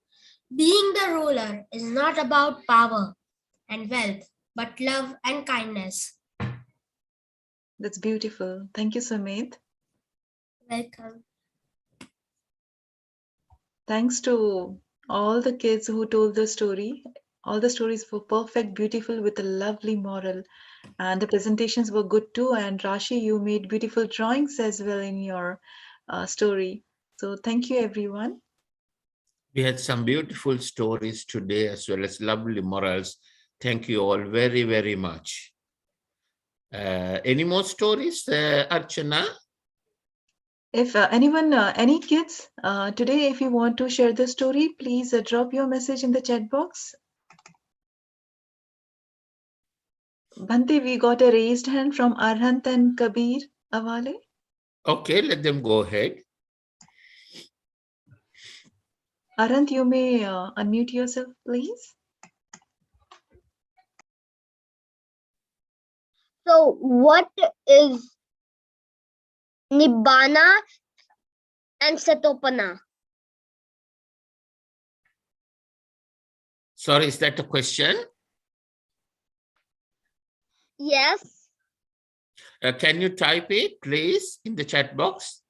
being the ruler is not about power and wealth, but love and kindness. That's beautiful. Thank you, Sumit. Welcome. Thanks to all the kids who told the story. All the stories were perfect, beautiful, with a lovely moral. And the presentations were good too. And Rashi, you made beautiful drawings as well in your story. So thank you, everyone. We had some beautiful stories today as well as lovely morals. Thank you all very, very much. Any more stories, Archana? If anyone, any kids today, if you want to share the story, please drop your message in the chat box. Bhante, we got a raised hand from Arhant and Kabir Awale. Okay, let them go ahead. Arhant, you may unmute yourself, please. So what is Nibbana and Satopana? Sorry, is that a question? Yes. Can you type it, please, in the chat box?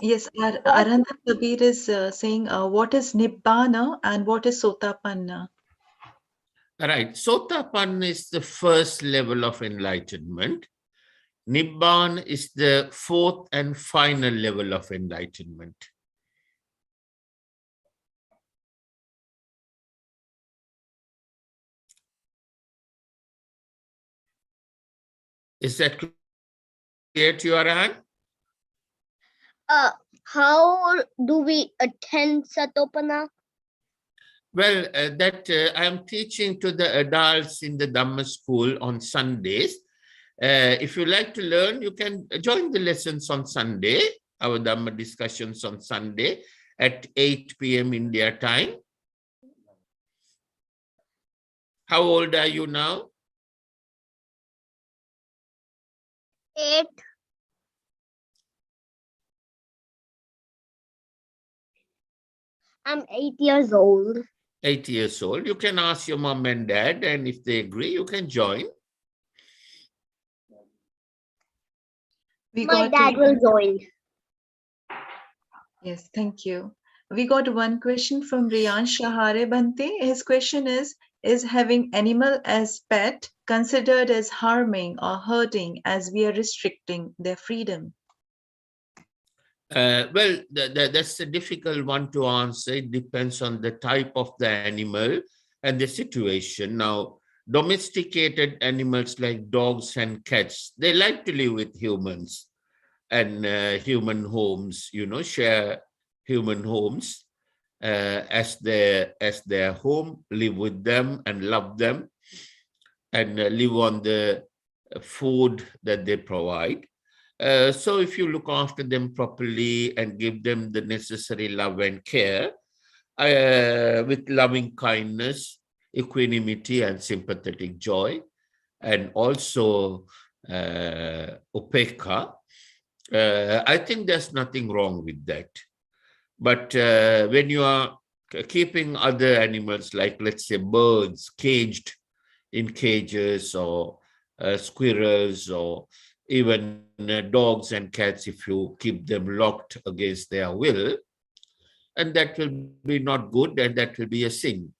Yes, Arhanta Kabir is saying what is Nibbana and what is Sotapanna? Right. Sotapanna is the first level of enlightenment. Nibbana is the fourth and final level of enlightenment. Is that clear to you, Arhan? How do we attend Satopana? Well, I am teaching to the adults in the Dhamma school on Sundays. If you like to learn, you can join the lessons on Sunday, our Dhamma discussions on Sunday at 8 p.m. India time. How old are you now? 8. I'm 8 years old. 8 years old. You can ask your mom and dad, and if they agree, you can join. My dad will join. Yes, thank you. We got one question from Riyan Shahare Bante. His question is having animal as pet considered as harming or hurting as we are restricting their freedom? Well, that's a difficult one to answer. It depends on the type of the animal and the situation. Now, domesticated animals like dogs and cats, they like to live with humans and human homes, share human homes as their home, live with them and love them and live on the food that they provide. So if you look after them properly and give them the necessary love and care with loving kindness, equanimity and sympathetic joy, and also upekha, I think there's nothing wrong with that. But when you are keeping other animals, like let's say birds, caged in cages, or squirrels, or even dogs and cats, if you keep them locked against their will, and that will be not good, and that will be a sin.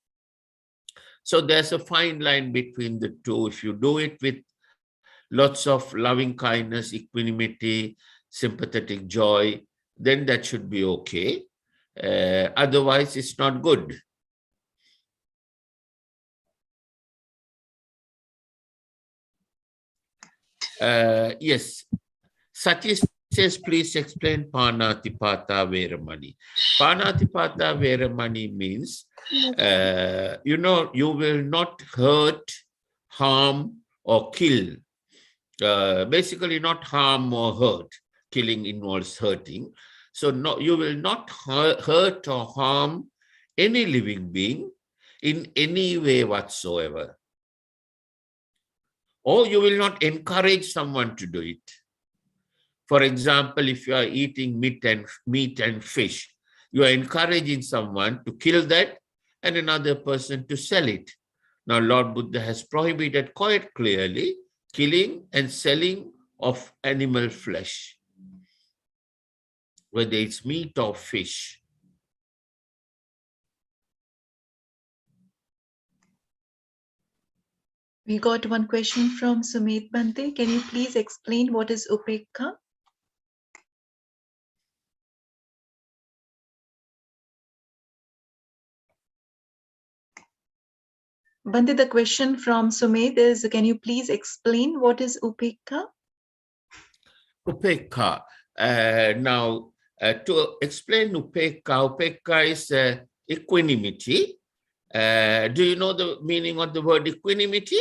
So there's a fine line between the two. If you do it with lots of loving kindness, equanimity, sympathetic joy, then that should be okay. Otherwise, it's not good. Yes, Satish says, please explain Panatipata Veramani. Panatipata Veramani means, you will not hurt, harm, or kill. Basically, not harm or hurt. Killing involves hurting. So no, you will not hurt or harm any living being in any way whatsoever. Or you will not encourage someone to do it. For example, if you are eating meat and fish, you are encouraging someone to kill that and another person to sell it. Now, Lord Buddha has prohibited quite clearly killing and selling of animal flesh, whether it's meat or fish. We got one question from Sumit Bante. Can you please explain what is upekha? Bante, the question from Sumit is, can you please explain what is upekha? Upekha. Now, to explain upekha is equanimity. Do you know the meaning of the word equanimity?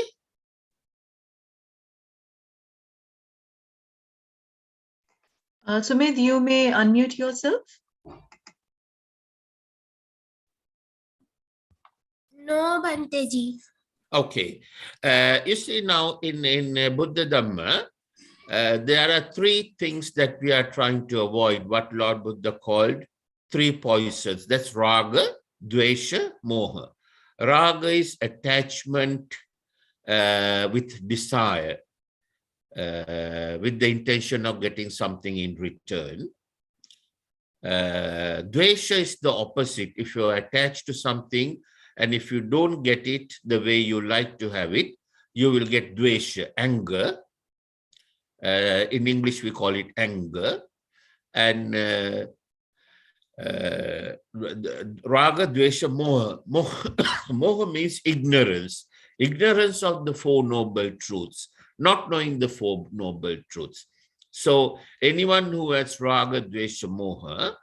Sumit, you may unmute yourself. No, Bante ji. Okay. You see now in Buddha Dhamma, there are three things that we are trying to avoid, what Lord Buddha called three poisons. That's raga, dvesha, moha. Raga is attachment with desire, with the intention of getting something in return. Dvesha is the opposite. If you're attached to something and if you don't get it the way you like to have it, you will get dvesha, anger. In English, we call it anger. And raga, dvesha, moha. Moha means ignorance. Ignorance of the Four Noble Truths, not knowing the Four Noble Truths. So anyone who has raga, dvesha, moha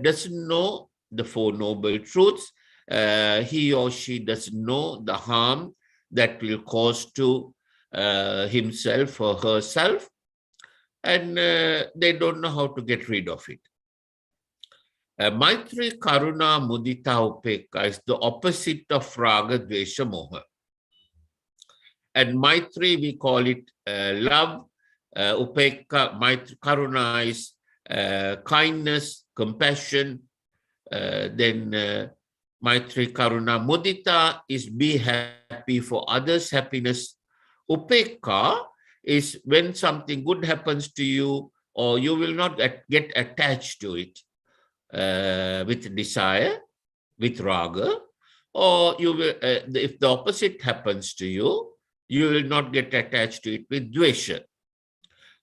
doesn't know the Four Noble Truths. He or she doesn't know the harm that will cause to himself or herself, and they don't know how to get rid of it. Maitri, Karuna, Mudita, Upekka is the opposite of Raga, Dvesha, Moha. And Maitri, we call it love. Upekka, Maitri, Karuna is kindness, compassion. Then Maitri, Karuna, Mudita is be happy for others' happiness. Upekka is when something good happens to you, or you will not get attached to it with desire, with raga, or you will, if the opposite happens to you, you will not get attached to it with dvesha.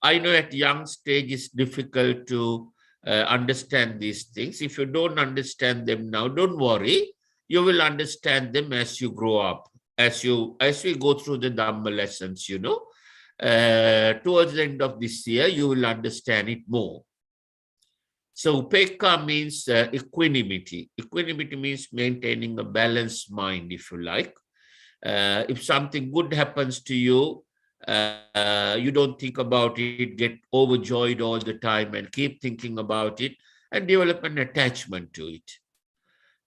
I know at young stage it's difficult to understand these things. If you don't understand them now, don't worry. You will understand them as you grow up, as we go through the Dhamma lessons, you know. Towards the end of this year, you will understand it more. So upekka means equanimity. Equanimity means maintaining a balanced mind, if you like. If something good happens to you, you don't think about it, get overjoyed all the time and keep thinking about it and develop an attachment to it.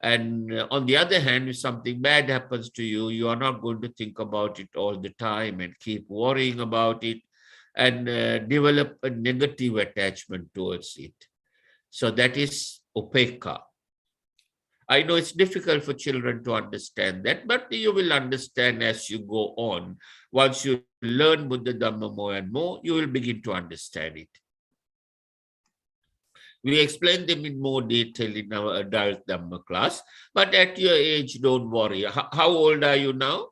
And on the other hand, if something bad happens to you, you are not going to think about it all the time and keep worrying about it and develop a negative attachment towards it. So that is upekka. I know it's difficult for children to understand that, but you will understand as you go on. Once you learn Buddha Dhamma more and more, you will begin to understand it. We explain them in more detail in our adult Dhamma class, but at your age, don't worry. How old are you now?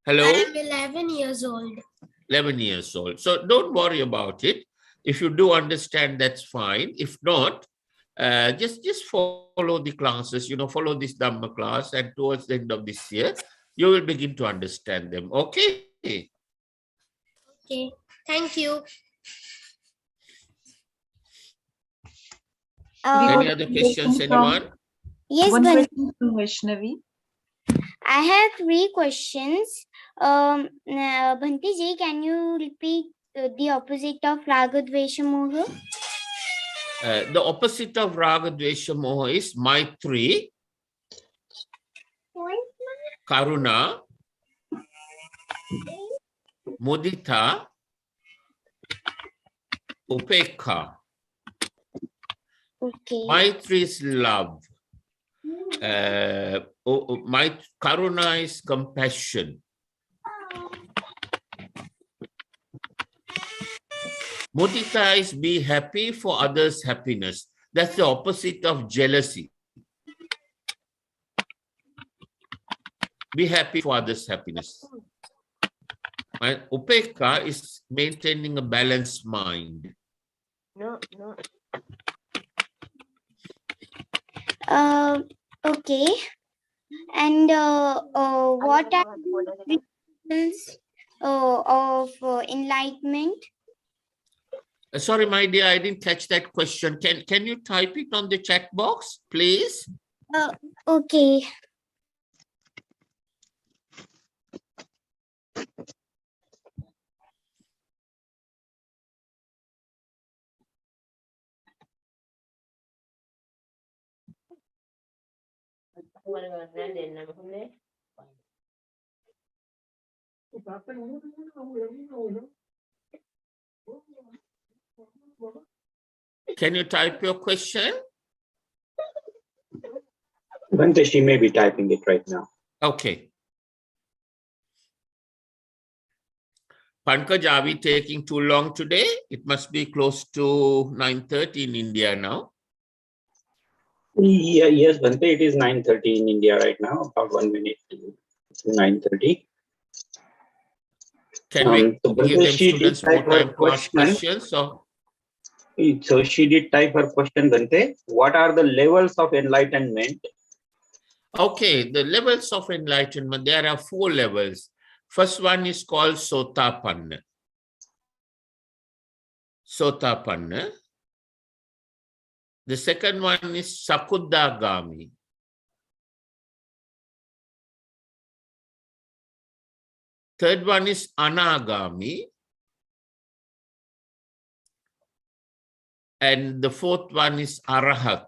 Hello? I am 11 years old. 11 years old. So don't worry about it. If you do understand, that's fine. If not, just follow the classes, you know, follow this Dhamma class, and towards the end of this year, you will begin to understand them. Okay? Okay, thank you. Any other questions, anyone? Yes, One Bhanti. question from Vaishnavi. I have three questions. Bhanti ji, can you repeat the opposite of Raga, Dvesha, Moha? The opposite of Raga, Dvesha, Moha is Maitri, Karuna, Mudita, Upekka. Okay. Maitri is love. Karuna is compassion. Mudita is be happy for others' happiness. That's the opposite of jealousy. Be happy for others' happiness. And upekka is maintaining a balanced mind. Okay. And what are the reasons of enlightenment? Sorry, my dear, I didn't catch that question. Can you type it on the chat box, please? Okay. Can you type your question? Bhante, she may be typing it right now. Okay. Pankaj, are we taking too long today? It must be close to 9:30 in India now. Yeah, yes, Bhante, it is 9:30 in India right now, about 1 minute to 9:30. Can we So give Bhante, them she did students more type her time to ask question. questions? Or? So she did type her question, Bhante. What are the levels of enlightenment? Okay, the levels of enlightenment, there are 4 levels. First one is called Sotapanna. Sotapanna. The second one is Sakuddagami. Third one is Anagami. And the fourth one is Arahat.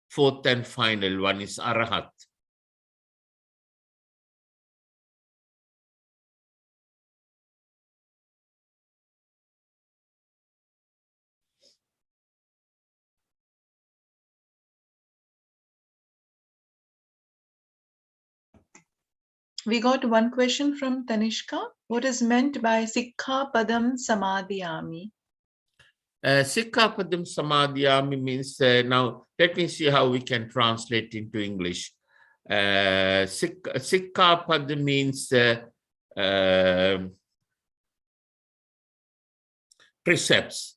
Fourth and final one is Arahat. We got one question from Tanishka. What is meant by Sikha Padam Samadhiyami? Sikha Padam Samadhiyami means, now let me see how we can translate into English. Sikha Padam means precepts.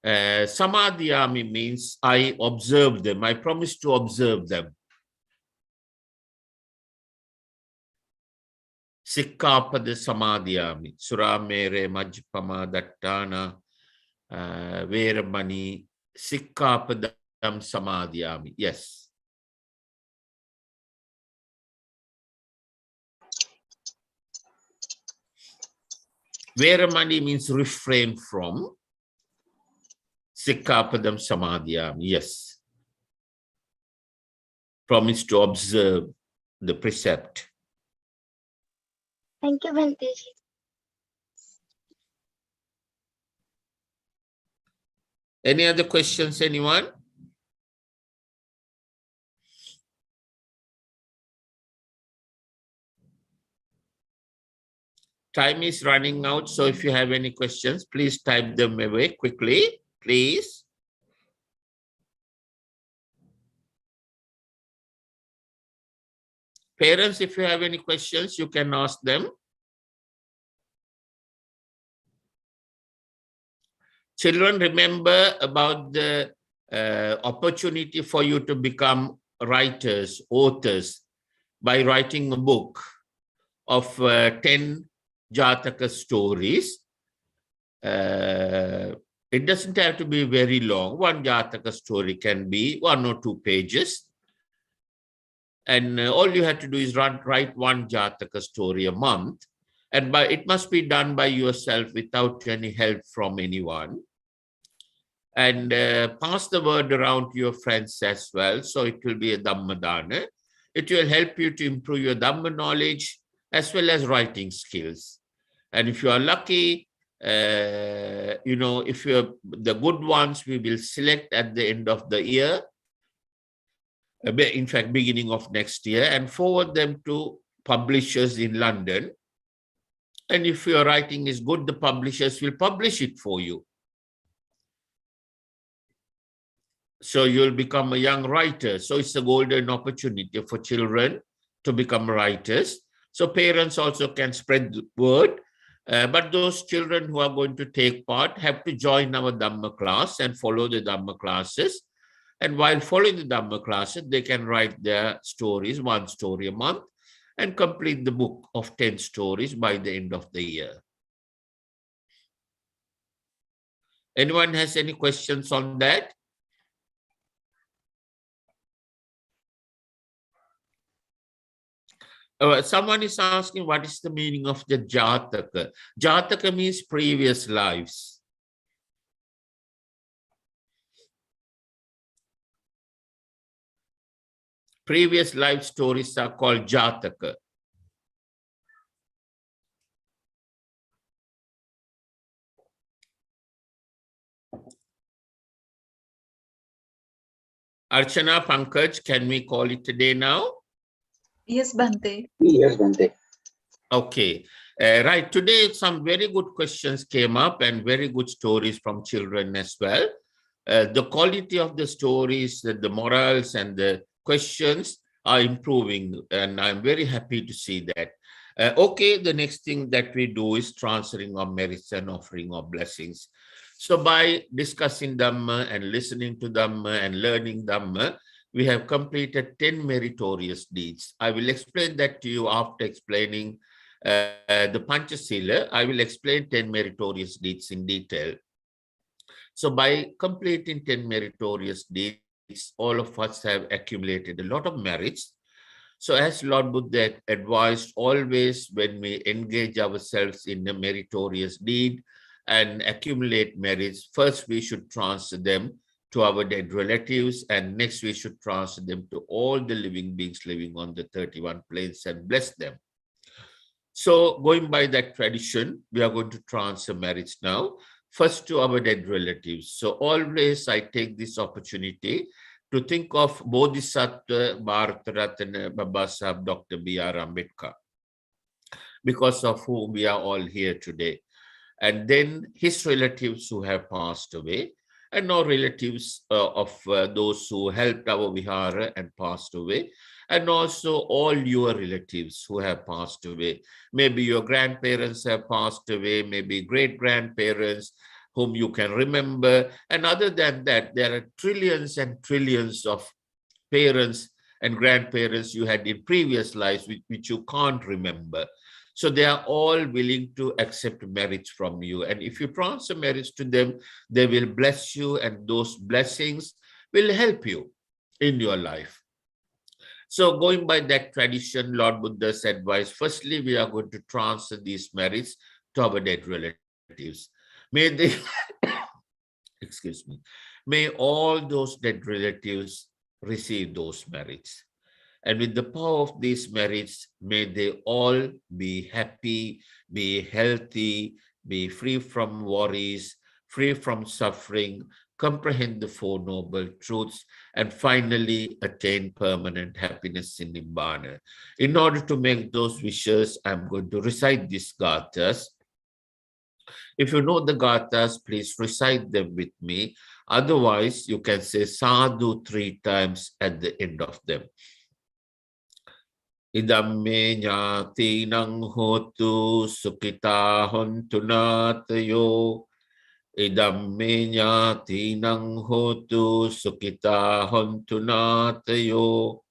Samadhiyami means I observe them. I promise to observe them. Sikkapada Samadhiyami. Sura Mere Majpama Dattana Veramani Sikkapadam Samadhiyami. Yes. Veramani means refrain from. Sikkapadam Samadhiyami. Yes. Promise to observe the precept. Thank you, Bhante. Any other questions, anyone? Time is running out, so if you have any questions, please type them away quickly, please. Parents, if you have any questions, you can ask them. Children, remember about the opportunity for you to become writers, authors, by writing a book of 10 Jataka stories. It doesn't have to be very long. One Jataka story can be 1 or 2 pages. And all you have to do is write one Jataka story a month. And it must be done by yourself without any help from anyone. And pass the word around to your friends as well. So it will be a Dhamma Dana. It will help you to improve your Dhamma knowledge as well as writing skills. And if you are lucky, if you're the good ones, we will select at the end of the year. In fact, beginning of next year, and forward them to publishers in London. And if your writing is good, the publishers will publish it for you. So you'll become a young writer. So it's a golden opportunity for children to become writers. So parents also can spread the word. But those children who are going to take part have to join our Dhamma class and follow the Dhamma classes. And while following the Dhamma classes, they can write their stories, 1 story a month, and complete the book of 10 stories by the end of the year. Anyone has any questions on that? Someone is asking, what is the meaning of the Jataka? Jataka means previous lives. Previous life stories are called Jataka. Archana, Pankaj, can we call it a day now? Yes, Bhante. Yes, Bhante. Okay. Right. Today, some very good questions came up and very good stories from children as well. The quality of the stories, the morals and the questions are improving, and I'm very happy to see that. Okay, the next thing that we do is transferring of merits and offering of blessings. So by discussing Dhamma and listening to Dhamma and learning Dhamma, we have completed 10 meritorious deeds. I will explain that to you after explaining the Panchasila. I will explain 10 meritorious deeds in detail. So by completing 10 meritorious deeds, all of us have accumulated a lot of merits. So as Lord Buddha advised, always when we engage ourselves in a meritorious deed and accumulate merits, first we should transfer them to our dead relatives, and next we should transfer them to all the living beings living on the 31 planes and bless them. So going by that tradition, we are going to transfer merits now, first to our dead relatives. So always I take this opportunity to think of Bodhisattva Bharatratna Babasaheb Dr. B.R. Ambedkar, because of whom we are all here today. And then his relatives who have passed away, and our relatives of those who helped our vihara and passed away, and also all your relatives who have passed away. Maybe your grandparents have passed away, maybe great-grandparents whom you can remember. And other than that, there are trillions and trillions of parents and grandparents you had in previous lives which you can't remember. So they are all willing to accept merits from you. And if you transfer merits to them, they will bless you, and those blessings will help you in your life. So going by that tradition, Lord Buddha's advice, firstly, we are going to transfer these merits to our dead relatives. May they, excuse me, may all those dead relatives receive those merits. And with the power of these merits, may they all be happy, be healthy, be free from worries, free from suffering, comprehend the Four Noble Truths, and finally attain permanent happiness in Nibbana. In order to make those wishes, I'm going to recite these gathas. If you know the gathas, please recite them with me. Otherwise, you can say sadhu 3 times at the end of them. Idam me jnatinang hotu sukhita hontu natayo. Idam me jnatinang hotu sukhita hontu natayo.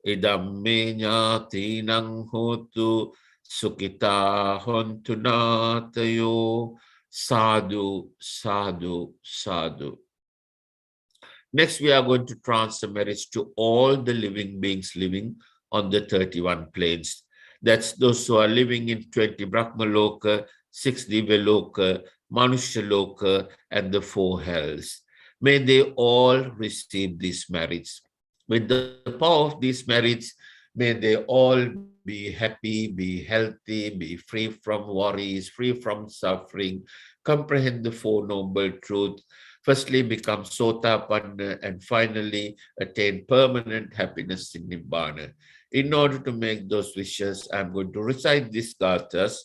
Idam me jnatinang hotu sukhita hontu natayo. Sadhu, sadhu, sadhu. Next, we are going to transfer merits to all the living beings living on the 31 planes. That's those who are living in 20 Brahma Loka, 6 Divya Loka, Manusha Loka, and the 4 hells. May they all receive these merits. With the power of these merits, may they all be happy, be healthy, be free from worries, free from suffering, comprehend the 4 Noble Truths, firstly become Sotapanna, and finally attain permanent happiness in Nibbana. In order to make those wishes, I'm going to recite these gathas.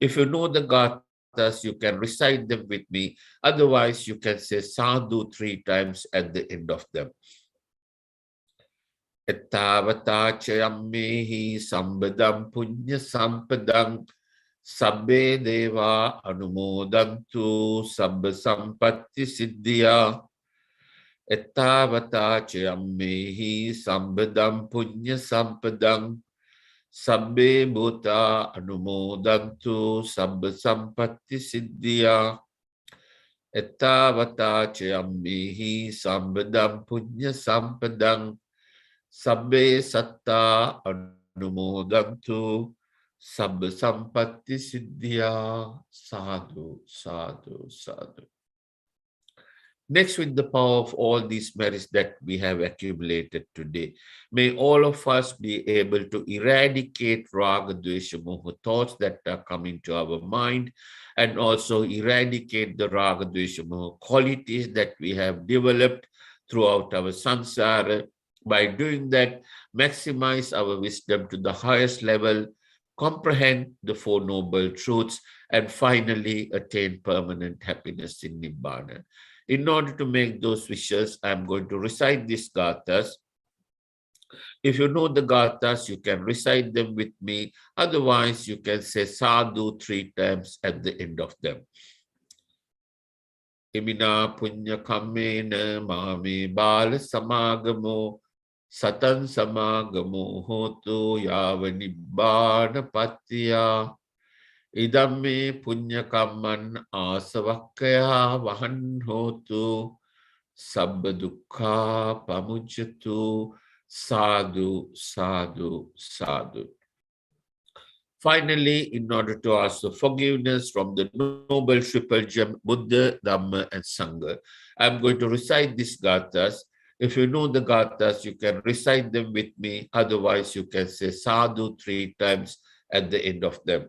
If you know the gathas, you can recite them with me. Otherwise, you can say sadhu 3 times at the end of them. Ettavata chayammehi sambadam punya sampadam sabbe deva anumodantu sabba sampatti siddhya. Ettavata chayammehi sambadam punya sampadam sabbe bhuta anumodantu sabba sampatti siddhya. Ettavata chayammehi sambadam punya sampadam sabbe satta anumodantu sabba sampatti siddhya. Sadhu, sadhu, sadhu. Next, with the power of all these merits that we have accumulated today, may all of us be able to eradicate raga, dvesha, moha thoughts that are coming to our mind, and also eradicate the raga, dvesha, moha qualities that we have developed throughout our samsara. By doing that, maximize our wisdom to the highest level, comprehend the Four Noble Truths, and finally attain permanent happiness in Nibbana. In order to make those wishes, I'm going to recite these gathas. If you know the gathas, you can recite them with me. Otherwise, you can say sadhu 3 times at the end of them. Imina punya kammena mami bala samagamo satan samagamo hotu yava nibbana pattiya. Idamme punya kamman asavakkaya vahan hotu sabba dukkha pamujjatu sadhu, sadhu, sadhu. Finally, in order to ask for forgiveness from the Noble Triple Gem, Buddha, Dhamma, and Sangha, I'm going to recite these gathas. If you know the gathas, you can recite them with me. Otherwise, you can say sadhu 3 times at the end of them.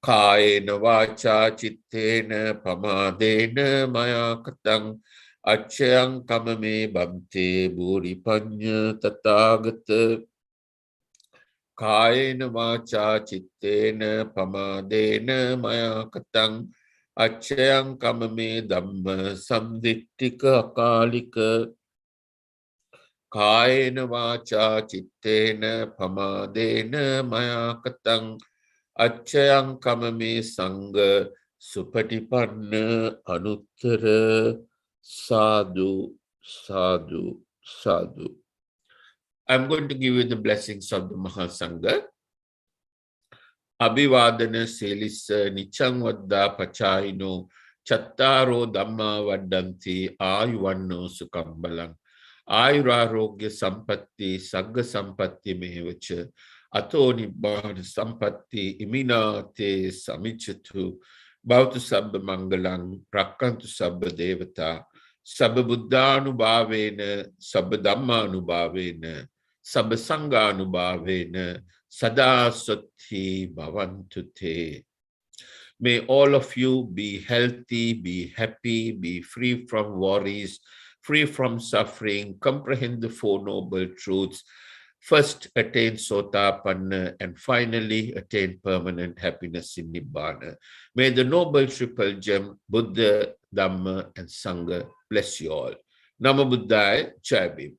Kayena vacha chittena pamadena maya katang achyang kamame bhamte buripanya tathagata. Kayena vacha chittena pamadena maya katang achyang kamame dhamma samdittika akalika. Kayena vacha chittena pamadena maya katang achyang kamame sangha supatipanna anuttara sadhu, sadhu, sadhu. I'm going to give you the blessings of the Mahasangha. Abhivadana selisa nichang vadda pachayino chattaro dhamma vaddanti ayuvanno sukambalang ayurarogya sampatti sagga sampatti mevacha ato nibbana sampatti imina te samichatu bhavatu sabba mangalang rakkantu sabba devata sabba buddhanubhavena sabba dhammanubhavena sabba sanghanubhavena sada sati bhavantu te. May all of you be healthy, be happy, be free from worries, free from suffering, comprehend the Four Noble Truths, first attain Sotapanna, and finally attain permanent happiness in Nibbana. May the Noble Triple Gem, Buddha, Dhamma, and Sangha bless you all. Namo Buddhaya, Jai Bhim.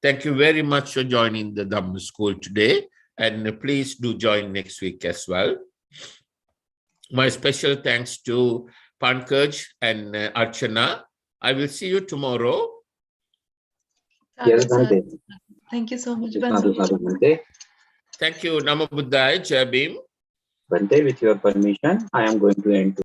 Thank you very much for joining the Dhamma School today, and please do join next week as well. My special thanks to Pankaj and Archana. I will see you tomorrow. Yes, Sadhu, Bhante. sadhu. Thank you so much, Sadhu, Bhante. sadhu, Bhante. Thank you. Namo Buddhaya, Jai Bhim. Bhante, with your permission, I am going to end